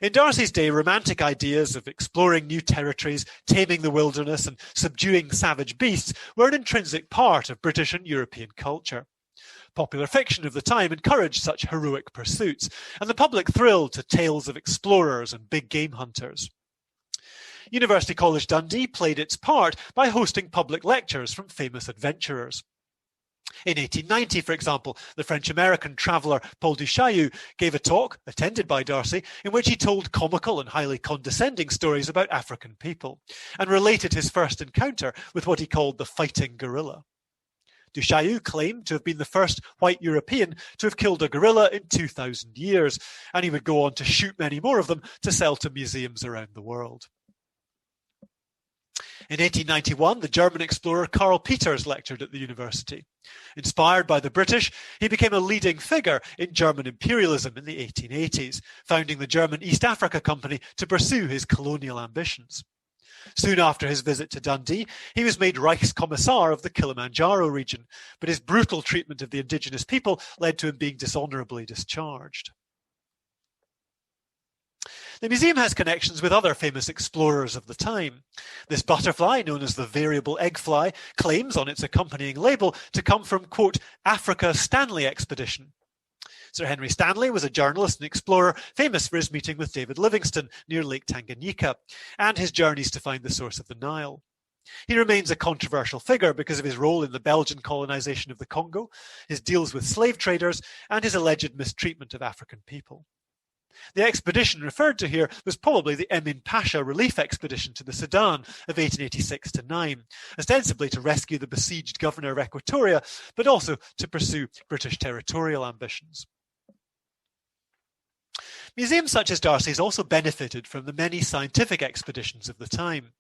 In Darcy's day, romantic ideas of exploring new territories, taming the wilderness, and subduing savage beasts were an intrinsic part of British and European culture. Popular fiction of the time encouraged such heroic pursuits, and the public thrilled to tales of explorers and big game hunters. University College Dundee played its part by hosting public lectures from famous adventurers. In 1890, for example, the French-American traveller Paul du Chaillu gave a talk, attended by Darcy, in which he told comical and highly condescending stories about African people, and related his first encounter with what he called the fighting gorilla. Du Chaillu claimed to have been the first white European to have killed a gorilla in 2,000 years, and he would go on to shoot many more of them to sell to museums around the world. In 1891, the German explorer Karl Peters lectured at the university. Inspired by the British, he became a leading figure in German imperialism in the 1880s, founding the German East Africa Company to pursue his colonial ambitions. Soon after his visit to Dundee, he was made Reichskommissar of the Kilimanjaro region, but his brutal treatment of the indigenous people led to him being dishonourably discharged. The museum has connections with other famous explorers of the time. This butterfly, known as the variable egg fly, claims on its accompanying label to come from, quote, Africa Stanley Expedition. Sir Henry Stanley was a journalist and explorer famous for his meeting with David Livingstone near Lake Tanganyika and his journeys to find the source of the Nile. He remains a controversial figure because of his role in the Belgian colonisation of the Congo, his deals with slave traders, and his alleged mistreatment of African people. The expedition referred to here was probably the Emin Pasha relief expedition to the Sudan of 1886-9, ostensibly to rescue the besieged governor of Equatoria, but also to pursue British territorial ambitions. Museums such as Darcy's also benefited from the many scientific expeditions of the time.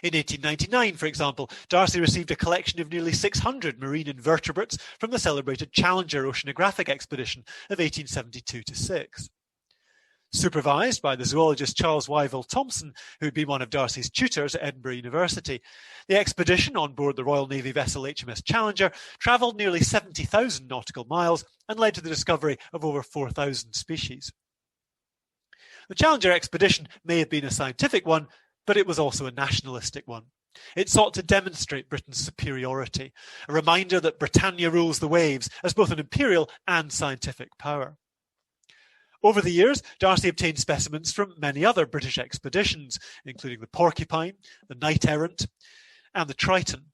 In 1899, for example, Darcy received a collection of nearly 600 marine invertebrates from the celebrated Challenger oceanographic expedition of 1872-6. Supervised by the zoologist Charles Wyville Thompson, who had been one of Darcy's tutors at Edinburgh University, the expedition on board the Royal Navy vessel HMS Challenger travelled nearly 70,000 nautical miles and led to the discovery of over 4,000 species. The Challenger expedition may have been a scientific one, but it was also a nationalistic one. It sought to demonstrate Britain's superiority, a reminder that Britannia rules the waves as both an imperial and scientific power. Over the years, Darcy obtained specimens from many other British expeditions, including the Porcupine, the Knight Errant, and the Triton.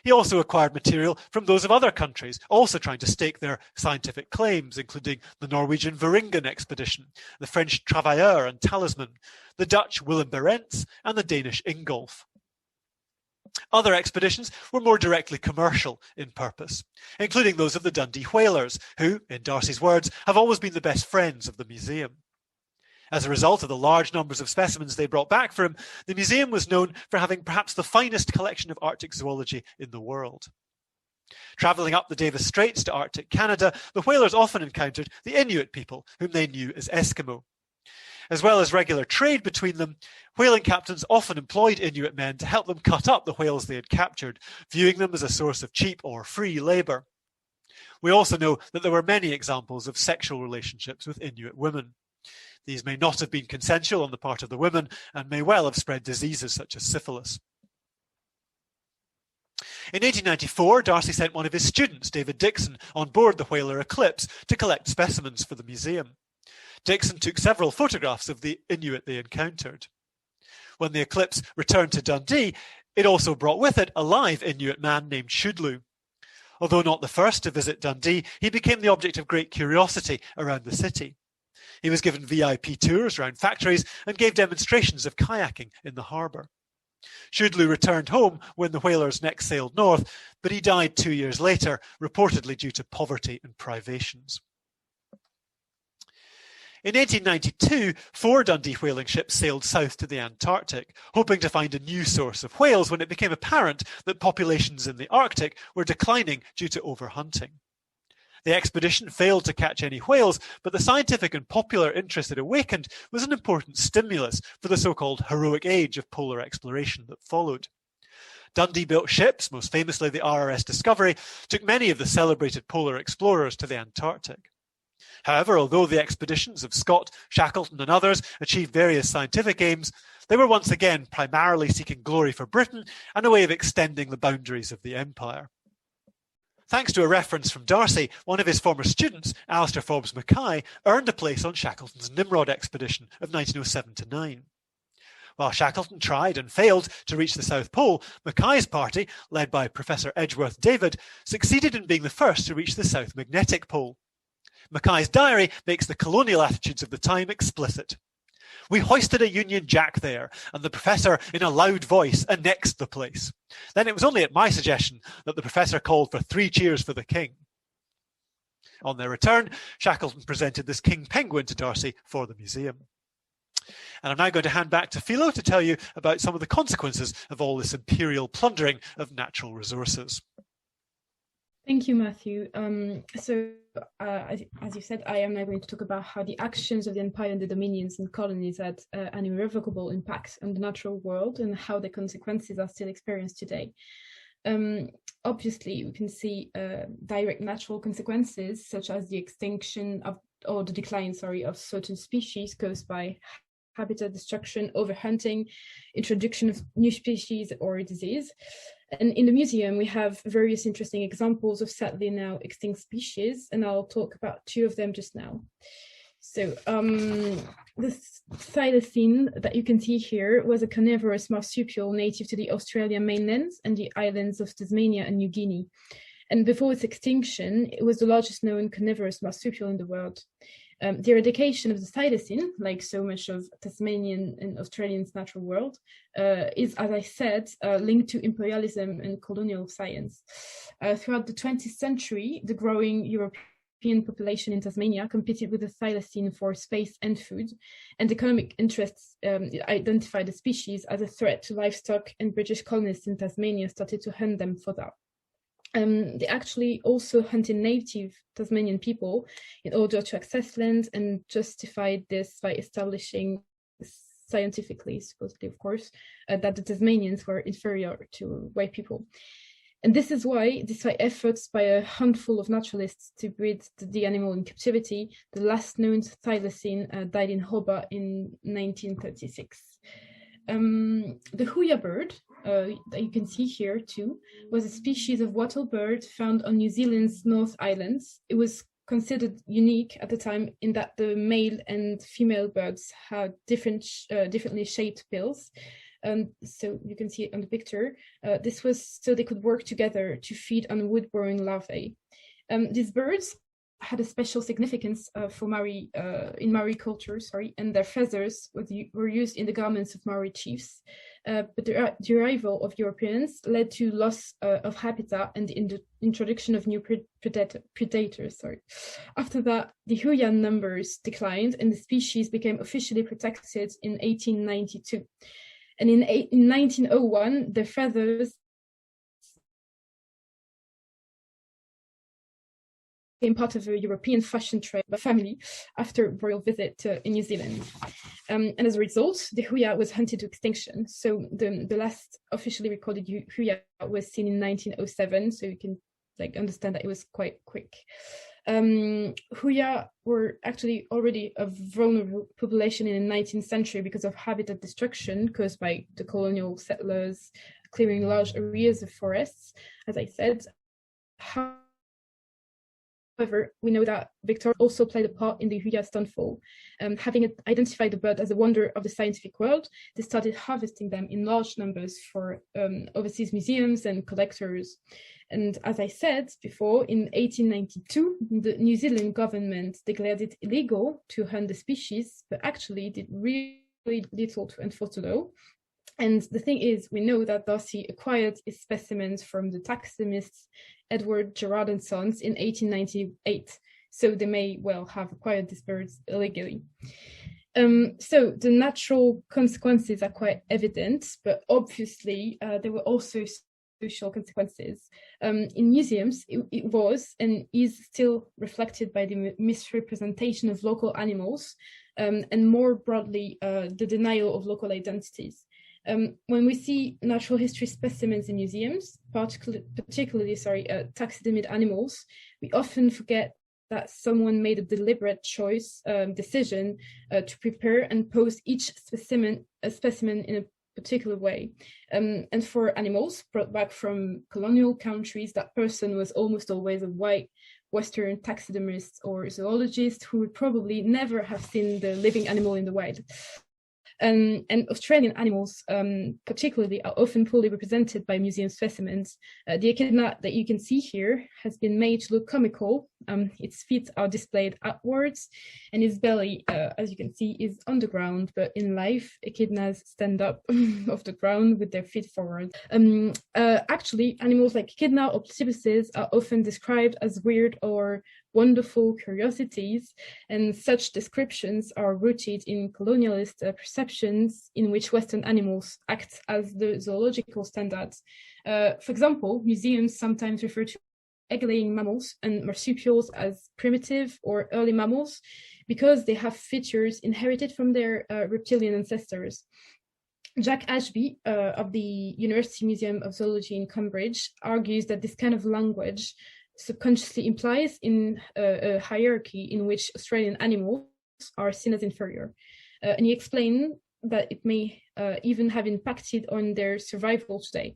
He also acquired material from those of other countries, also trying to stake their scientific claims, including the Norwegian Varingen expedition, the French Travailleur and Talisman, the Dutch Willem Barents, and the Danish Ingolf. Other expeditions were more directly commercial in purpose, including those of the Dundee whalers, who, in Darcy's words, have always been the best friends of the museum. As a result of the large numbers of specimens they brought back for him, the museum was known for having perhaps the finest collection of Arctic zoology in the world. Travelling up the Davis Straits to Arctic Canada, the whalers often encountered the Inuit people, whom they knew as Eskimo. As well as regular trade between them, whaling captains often employed Inuit men to help them cut up the whales they had captured, viewing them as a source of cheap or free labour. We also know that there were many examples of sexual relationships with Inuit women. These may not have been consensual on the part of the women and may well have spread diseases such as syphilis. In 1894, Darcy sent one of his students, David Dixon, on board the whaler Eclipse to collect specimens for the museum. Dixon took several photographs of the Inuit they encountered. When the Eclipse returned to Dundee, it also brought with it a live Inuit man named Shudlu. Although not the first to visit Dundee, he became the object of great curiosity around the city. He was given VIP tours around factories and gave demonstrations of kayaking in the harbour. Shudlu returned home when the whalers next sailed north, but he died 2 years later, reportedly due to poverty and privations. In 1892, 4 Dundee whaling ships sailed south to the Antarctic, hoping to find a new source of whales when it became apparent that populations in the Arctic were declining due to overhunting. The expedition failed to catch any whales, but the scientific and popular interest it awakened was an important stimulus for the so-called heroic age of polar exploration that followed. Dundee-built ships, most famously the RRS Discovery, took many of the celebrated polar explorers to the Antarctic. However, although the expeditions of Scott, Shackleton and others achieved various scientific aims, they were once again primarily seeking glory for Britain and a way of extending the boundaries of the empire. Thanks to a reference from Darcy, one of his former students, Alistair Forbes Mackay, earned a place on Shackleton's Nimrod expedition of 1907-9. While Shackleton tried and failed to reach the South Pole, Mackay's party, led by Professor Edgeworth David, succeeded in being the first to reach the South Magnetic Pole. Mackay's diary makes the colonial attitudes of the time explicit. We hoisted a Union Jack there, and the professor, in a loud voice, annexed the place. Then it was only at my suggestion that the professor called for 3 cheers for the king. On their return, Shackleton presented this king penguin to Darcy for the museum. And I'm now going to hand back to Philo to tell you about some of the consequences of all this imperial plundering of natural resources. Thank you, Matthew. As you said, I am now going to talk about how the actions of the empire and the dominions and colonies had an irrevocable impact on the natural world and how the consequences are still experienced today. Obviously, we can see direct natural consequences, such as the extinction of, or the decline, of certain species caused by habitat destruction, overhunting, introduction of new species or disease. And in the museum, we have various interesting examples of sadly now extinct species, and I'll talk about 2 of them just now. So this thylacine that you can see here was a carnivorous marsupial native to the Australian mainland and the islands of Tasmania and New Guinea. And before its extinction, it was the largest known carnivorous marsupial in the world. The eradication of the thylacine, like so much of Tasmanian and Australian's natural world, is, as I said, linked to imperialism and colonial science. Throughout the 20th century, the growing European population in Tasmania competed with the thylacine for space and food, and economic interests identified the species as a threat to livestock, and British colonists in Tasmania started to hunt them for that. They actually also hunted native Tasmanian people in order to access land, and justified this by establishing scientifically, supposedly of course, that the Tasmanians were inferior to white people. And this is why, despite efforts by a handful of naturalists to breed the animal in captivity, the last known thylacine died in Hobart in 1936. The huia bird, that you can see here too, was a species of wattle bird found on New Zealand's North Islands. It was considered unique at the time in that the male and female birds had differently shaped bills. So you can see it on the picture. This was so they could work together to feed on wood-boring larvae. These birds had a special significance for Maori in Maori culture, and their feathers were used in the garments of Maori chiefs. But the arrival of Europeans led to loss of habitat and the introduction of new predators. After that, the huia numbers declined, and the species became officially protected in 1892. And in 1901, the feathers became part of a European fashion trade family after a royal visit in New Zealand. And as a result, the huia was hunted to extinction. So the last officially recorded huia was seen in 1907, so you can understand that it was quite quick. Huia were actually already a vulnerable population in the 19th century because of habitat destruction caused by the colonial settlers, clearing large areas of forests, as I said. However, we know that Victor also played a part in the Huya's downfall. Having identified the bird as a wonder of the scientific world, they started harvesting them in large numbers for overseas museums and collectors. And as I said before, in 1892, the New Zealand government declared it illegal to hunt the species, but actually did really little to enforce the law. And the thing is, we know that Darcy acquired his specimens from the taxidermists Edward Gerard and Sons in 1898, so they may well have acquired these birds illegally. So the natural consequences are quite evident, but obviously there were also social consequences. In museums, it was and is still reflected by the misrepresentation of local animals, and more broadly, the denial of local identities. When we see natural history specimens in museums, particularly taxidermied animals, we often forget that someone made a deliberate decision to prepare and pose each specimen in a particular way. And for animals brought back from colonial countries, that person was almost always a white Western taxidermist or zoologist who would probably never have seen the living animal in the wild. And Australian animals, particularly, are often fully represented by museum specimens. The echidna that you can see here has been made to look comical. Its feet are displayed upwards, and its belly, as you can see, is on the ground. But in life, echidnas stand up off the ground with their feet forward. Actually, animals like echidna or platypuses are often described as weird or wonderful curiosities, and such descriptions are rooted in colonialist perceptions in which Western animals act as the zoological standards. For example, museums sometimes refer to egg-laying mammals and marsupials as primitive or early mammals because they have features inherited from their reptilian ancestors. Jack Ashby of the University Museum of Zoology in Cambridge argues that this kind of language subconsciously implies in a hierarchy in which Australian animals are seen as inferior. And he explained that it may even have impacted on their survival today.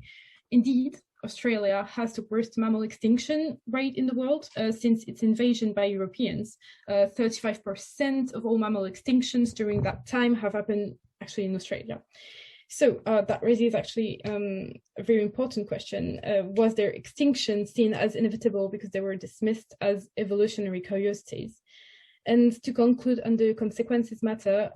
Indeed, Australia has the worst mammal extinction rate in the world since its invasion by Europeans. 35% of all mammal extinctions during that time have happened actually in Australia. So that raises actually a very important question. Was their extinction seen as inevitable because they were dismissed as evolutionary curiosities? And to conclude on the consequences matter,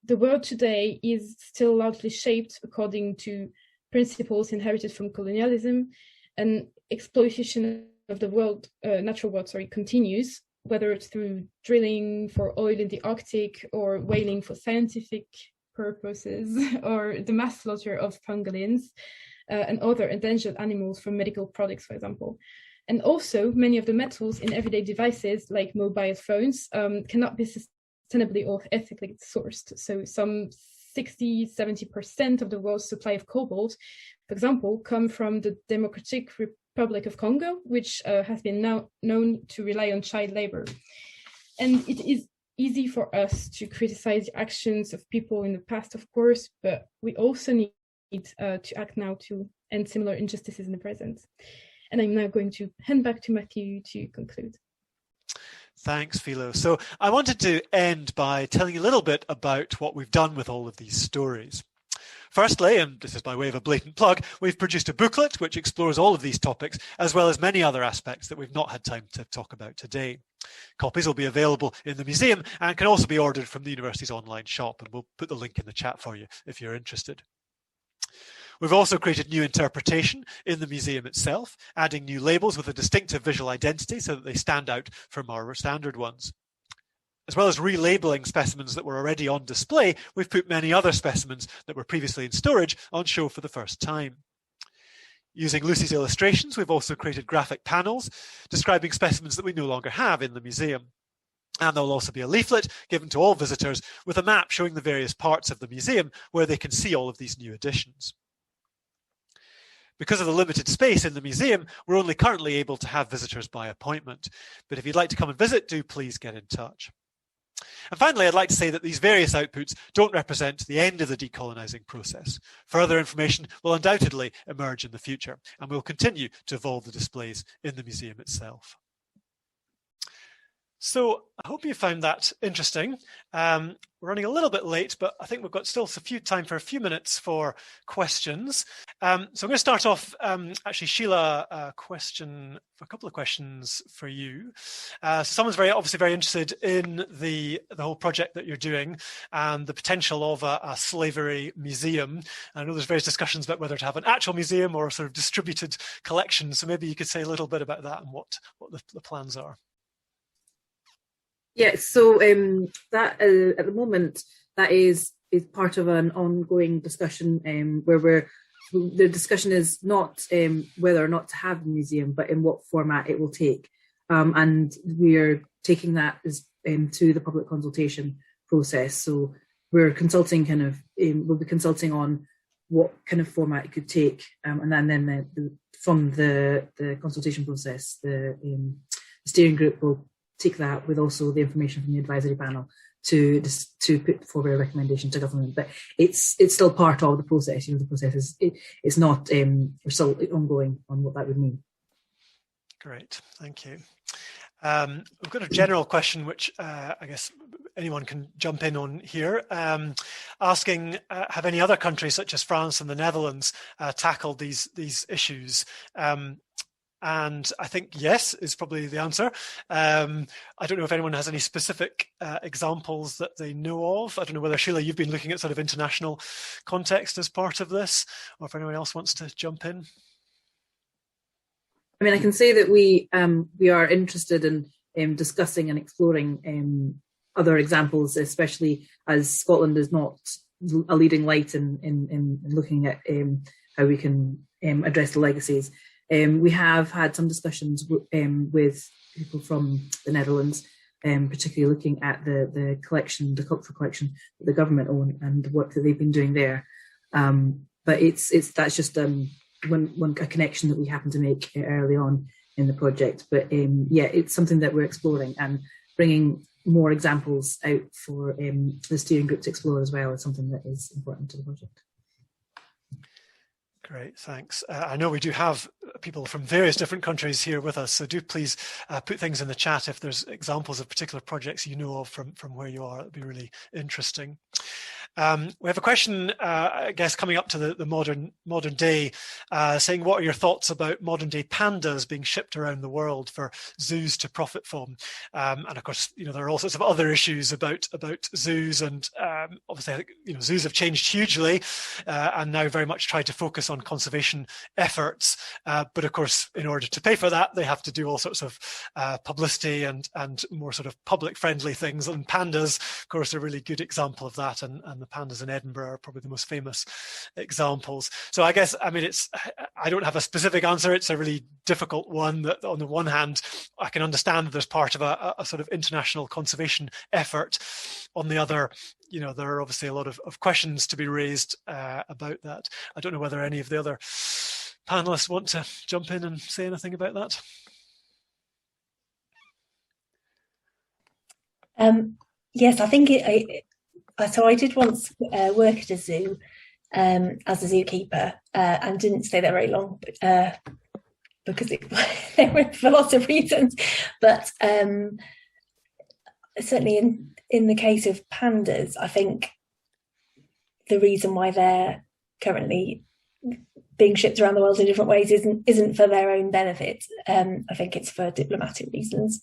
the world today is still largely shaped according to principles inherited from colonialism, and exploitation of the world, natural world, continues, whether it's through drilling for oil in the Arctic or whaling for scientific purposes, or the mass slaughter of pangolins and other endangered animals for medical products, for example. And also, many of the metals in everyday devices, like mobile phones, cannot be sustainably or ethically sourced. So some 60–70% of the world's supply of cobalt, for example, come from the Democratic Republic of Congo, which has been now known to rely on child labor. And it is easy for us to criticize the actions of people in the past, of course, but we also need to act now to end similar injustices in the present. And I'm now going to hand back to Matthew to conclude. Thanks, Philo. So I wanted to end by telling you a little bit about what we've done with all of these stories. Firstly, and this is by way of a blatant plug, we've produced a booklet which explores all of these topics, as well as many other aspects that we've not had time to talk about today. Copies will be available in the museum and can also be ordered from the university's online shop, and we'll put the link in the chat for you if you're interested. We've also created new interpretation in the museum itself, adding new labels with a distinctive visual identity so that they stand out from our standard ones. As well as relabeling specimens that were already on display, we've put many other specimens that were previously in storage on show for the first time. Using Lucy's illustrations, we've also created graphic panels describing specimens that we no longer have in the museum. And there will also be a leaflet given to all visitors with a map showing the various parts of the museum where they can see all of these new additions. Because of the limited space in the museum, we're only currently able to have visitors by appointment. But if you'd like to come and visit, do please get in touch. And finally, I'd like to say that these various outputs don't represent the end of the decolonising process. Further information will undoubtedly emerge in the future, and we'll continue to evolve the displays in the museum itself. So I hope you found that interesting. We're running a little bit late, but I think we've got still time for a few minutes for questions. So I'm going to start off, actually, Sheila, a couple of questions for you. So someone's obviously very interested in the whole project that you're doing and the potential of a slavery museum. I know there's various discussions about whether to have an actual museum or a sort of distributed collection. So maybe you could say a little bit about that and what the plans are. Yeah, so that at the moment, that is part of an ongoing discussion where the discussion is not whether or not to have a museum, but in what format it will take. And we're taking that to the public consultation process. So we're consulting we'll be consulting on what kind of format it could take. And then from the consultation process, the steering group will take that with also the information from the advisory panel to put forward a recommendation to government. But it's still part of the process. The process it's not we're still ongoing on what that would mean. Great, thank you. We've got a general question which I guess anyone can jump in on here, asking have any other countries such as France and the Netherlands tackled these issues? And I think yes is probably the answer. I don't know if anyone has any specific examples that they know of. I don't know whether, Sheila, you've been looking at sort of international context as part of this, or if anyone else wants to jump in. I mean, I can say that we are interested in discussing and exploring other examples, especially as Scotland is not a leading light in looking at how we can address the legacies. We have had some discussions with people from the Netherlands, particularly looking at the collection, the cultural collection that the government own and the work that they've been doing there. But that's just one connection that we happen to make early on in the project. But yeah, it's something that we're exploring, and bringing more examples out for the steering group to explore as well is something that is important to the project. Great, thanks. I know we do have people from various different countries here with us, so do please put things in the chat if there's examples of particular projects you know of from where you are. That'd be really interesting. We have a question, I guess, coming up to the modern day, saying, what are your thoughts about modern day pandas being shipped around the world for zoos to profit from? And of course, there are all sorts of other issues about zoos, and obviously, I think, zoos have changed hugely and now very much try to focus on conservation efforts. But of course, in order to pay for that, they have to do all sorts of publicity and more sort of public friendly things. And pandas, of course, are a really good example of that. And the pandas in Edinburgh are probably the most famous examples. So I guess, I mean, I don't have a specific answer. It's a really difficult one. That on the one hand, I can understand there's part of a sort of international conservation effort. On the other, there are obviously a lot of questions to be raised about that. I don't know whether any of the other panelists want to jump in and say anything about that. Yes, I think so I did once work at a zoo as a zookeeper and didn't stay there very long because they were for lots of reasons. But certainly in the case of pandas, I think the reason why they're currently being shipped around the world in different ways isn't for their own benefit. I think it's for diplomatic reasons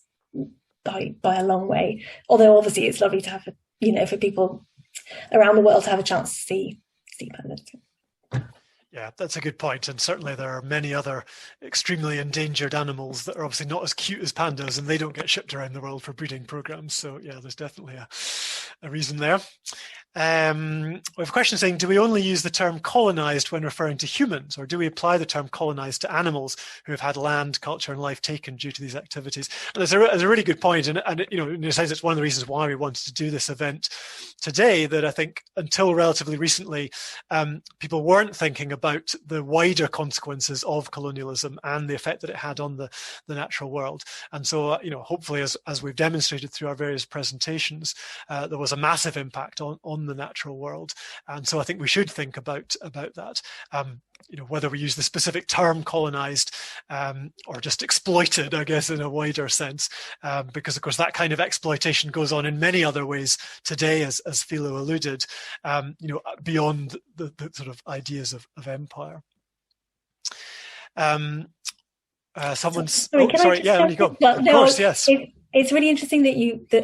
by a long way. Although obviously it's lovely to have for people around the world to have a chance to see pandas. Yeah, that's a good point. And certainly there are many other extremely endangered animals that are obviously not as cute as pandas, and they don't get shipped around the world for breeding programs. So yeah, there's definitely a reason there. We have a question saying, do we only use the term colonised when referring to humans, or do we apply the term colonised to animals who have had land, culture and life taken due to these activities? And it's a really good point, and in a sense it's one of the reasons why we wanted to do this event today, that I think until relatively recently people weren't thinking about the wider consequences of colonialism and the effect that it had on the natural world. And so hopefully as we've demonstrated through our various presentations, there was a massive impact on the natural world, and so I think we should think about that. Whether we use the specific term colonized or just exploited, I guess, in a wider sense, because of course that kind of exploitation goes on in many other ways today, as Philo alluded, beyond the sort of ideas of empire. Someone's sorry, yeah, on you go. Of course, yes. It's really interesting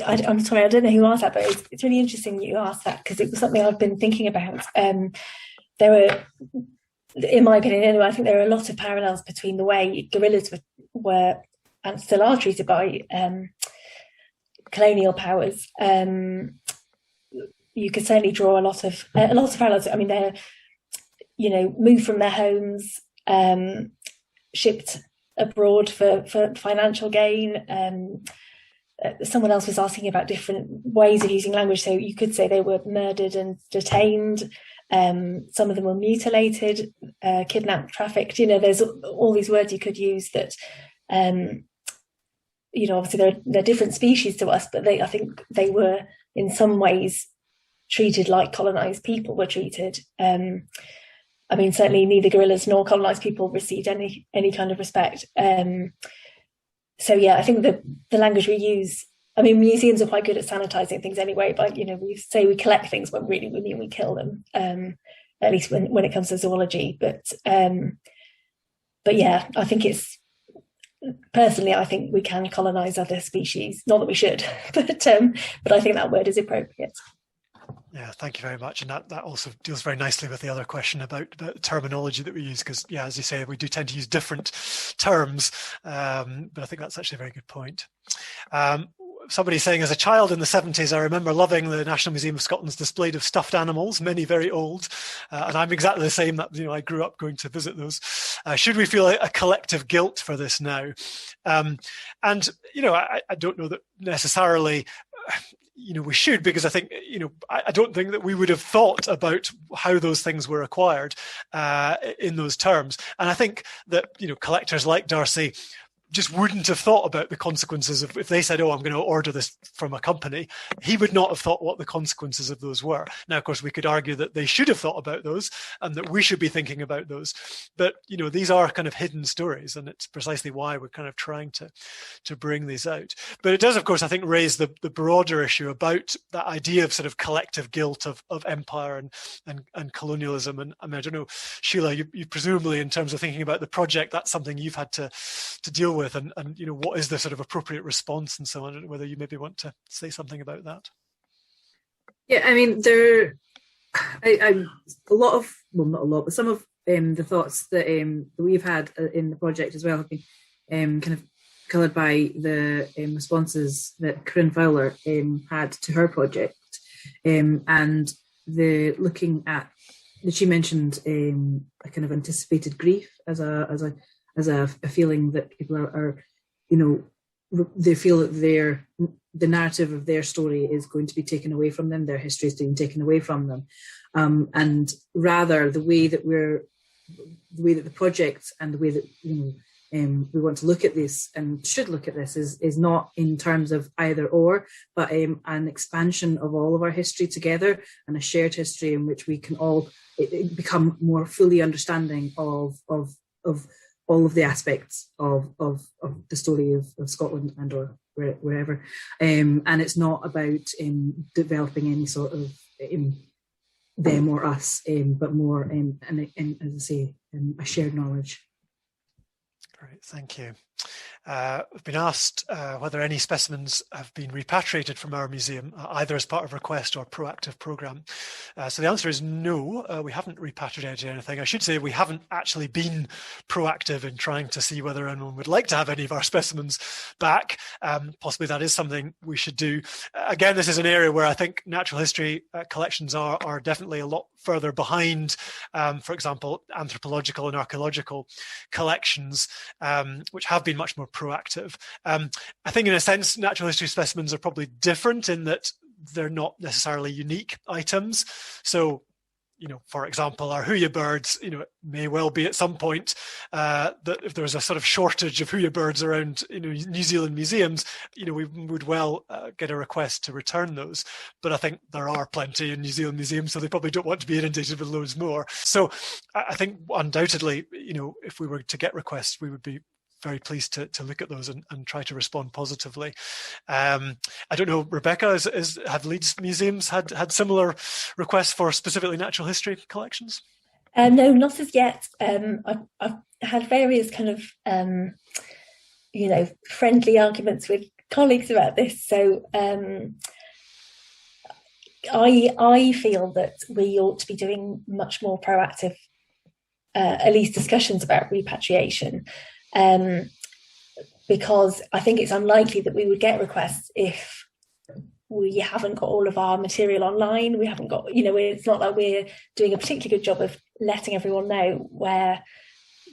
I'm sorry, I don't know who asked that, but it's really interesting that you asked that, because it was something I've been thinking about. There were, in my opinion anyway, I think there are a lot of parallels between the way guerrillas were and still are treated by colonial powers. You could certainly draw a lot of parallels. I mean, they're moved from their homes, shipped abroad for financial gain. Someone else was asking about different ways of using language. So you could say they were murdered and detained. Some of them were mutilated, kidnapped, trafficked. There's all these words you could use that, obviously they're different species to us, but I think they were in some ways treated like colonized people were treated. I mean, certainly neither guerrillas nor colonized people received any kind of respect. So yeah, I think the language we use, I mean, museums are quite good at sanitizing things anyway, but we say we collect things when really we mean we kill them, at least when it comes to zoology. But yeah, I think I think we can colonize other species. Not that we should, but I think that word is appropriate. Yeah, thank you very much. And that also deals very nicely with the other question about the terminology that we use, because, yeah, as you say, we do tend to use different terms, but I think that's actually a very good point. Somebody saying, as a child in the 70s, I remember loving the National Museum of Scotland's display of stuffed animals, many very old, and I'm exactly the same. That I grew up going to visit those. Should we feel a collective guilt for this now? And I don't know that necessarily. We should, because I think, I don't think that we would have thought about how those things were acquired in those terms. And I think that, collectors like Darcy just wouldn't have thought about the consequences of, if they said, oh, I'm going to order this from a company, he would not have thought what the consequences of those were. Now, of course, we could argue that they should have thought about those and that we should be thinking about those. But, these are kind of hidden stories, and it's precisely why we're kind of trying to bring these out. But it does, of course, I think, raise the broader issue about that idea of sort of collective guilt of empire and colonialism. And I mean, I don't know, Sheila, you presumably, in terms of thinking about the project, that's something you've had to deal with, and what is the sort of appropriate response and so on. I don't know whether you maybe want to say something about that. Yeah, I mean, not a lot, but some of the thoughts that we've had in the project as well have been kind of coloured by the responses that Corinne Fowler had to her project, and the looking at that she mentioned a kind of anticipated grief as a feeling that people are they feel that the narrative of their story is going to be taken away from them, their history is being taken away from them, and rather the way that the project and the way that we want to look at this and should look at this is not in terms of either or, but an expansion of all of our history together, and a shared history in which we can all become more fully understanding of all of the aspects of the story of Scotland and or wherever. And it's not about developing any sort of them or us, but more, and as I say, a shared knowledge. Great, thank you. We've been asked whether any specimens have been repatriated from our museum, either as part of request or proactive programme. So the answer is no, we haven't repatriated anything. I should say we haven't actually been proactive in trying to see whether anyone would like to have any of our specimens back. Possibly that is something we should do. Again, this is an area where I think natural history collections are definitely a lot further behind, for example, anthropological and archaeological collections, which have been much more proactive. I think in a sense, natural history specimens are probably different in that they're not necessarily unique items. So, for example, our huya birds, it may well be at some point that if there's a sort of shortage of huya birds around, New Zealand museums, we would well get a request to return those. But I think there are plenty in New Zealand museums, so they probably don't want to be inundated with loads more. So I think undoubtedly, if we were to get requests, we would be very pleased to look at those and try to respond positively. I don't know, Rebecca, have Leeds museums had similar requests for specifically natural history collections? No, not as yet. I've had various kind of, friendly arguments with colleagues about this. So I feel that we ought to be doing much more proactive, at least discussions about repatriation. Because I think it's unlikely that we would get requests if we haven't got all of our material online. We haven't got, it's not like we're doing a particularly good job of letting everyone know where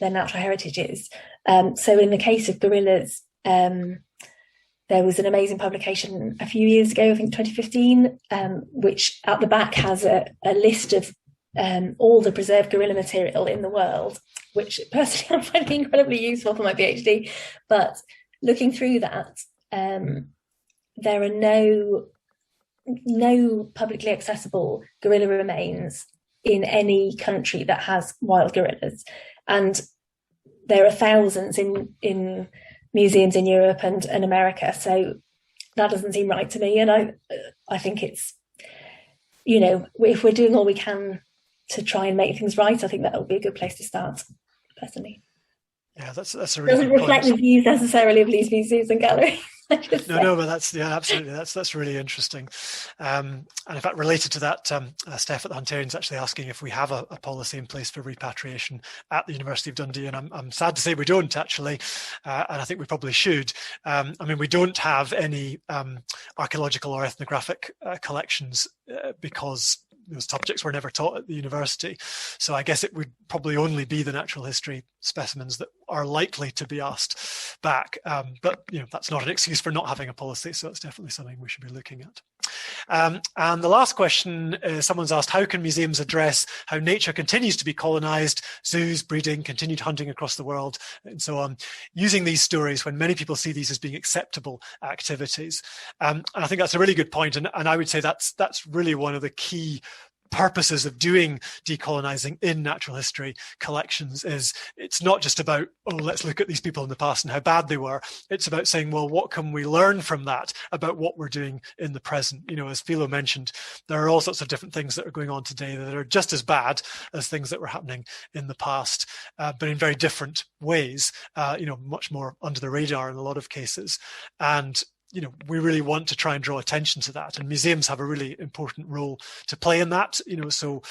their natural heritage is. So in the case of gorillas, there was an amazing publication a few years ago, I think 2015, which at the back has a list of all the preserved gorilla material in the world, which personally I find incredibly useful for my PhD. But looking through that, there are no publicly accessible gorilla remains in any country that has wild gorillas. And there are thousands in museums in Europe and America. So that doesn't seem right to me. And I think it's, if we're doing all we can to try and make things right, I think that would be a good place to start, personally. Yeah, that's a really doesn't reflect the views necessarily of these museums and galleries. No, but absolutely, that's really interesting. And in fact, related to that, Steph at the Huntarian's actually asking if we have a policy in place for repatriation at the University of Dundee, and I'm sad to say we don't actually, and I think we probably should. We don't have any archaeological or ethnographic collections because those subjects were never taught at the university. So I guess it would probably only be the natural history specimens that are likely to be asked back. But that's not an excuse for not having a policy. So it's definitely something we should be looking at. And the last question, someone's asked, how can museums address how nature continues to be colonized, zoos, breeding, continued hunting across the world, and so on, using these stories when many people see these as being acceptable activities? And I think that's a really good point. And I would say that's really one of the key purposes of doing decolonising in natural history collections. Is it's not just about, let's look at these people in the past and how bad they were. It's about saying, well, what can we learn from that about what we're doing in the present? As Philo mentioned, there are all sorts of different things that are going on today that are just as bad as things that were happening in the past, but in very different ways, much more under the radar in a lot of cases. And we really want to try and draw attention to that, and museums have a really important role to play in that. So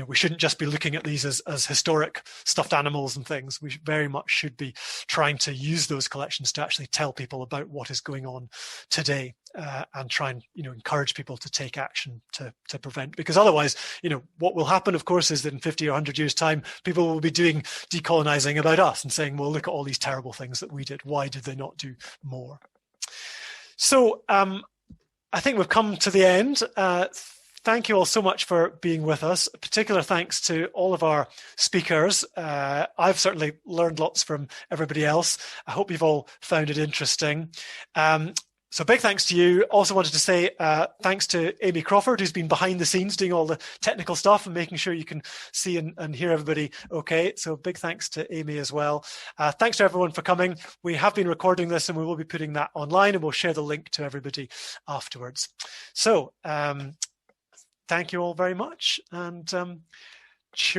we shouldn't just be looking at these as historic stuffed animals and things. We very much should be trying to use those collections to actually tell people about what is going on today, and try and encourage people to take action to prevent. Because otherwise, what will happen, of course, is that in 50 or 100 years' time, people will be doing decolonising about us and saying, well, look at all these terrible things that we did. Why did they not do more? So I think we've come to the end. Thank you all so much for being with us. A particular thanks to all of our speakers. I've certainly learned lots from everybody else. I hope you've all found it interesting. So big thanks to you. Also wanted to say thanks to Amy Crawford, who's been behind the scenes doing all the technical stuff and making sure you can see and hear everybody okay. So big thanks to Amy as well. Thanks to everyone for coming. We have been recording this and we will be putting that online, and we'll share the link to everybody afterwards. So thank you all very much, and cheers.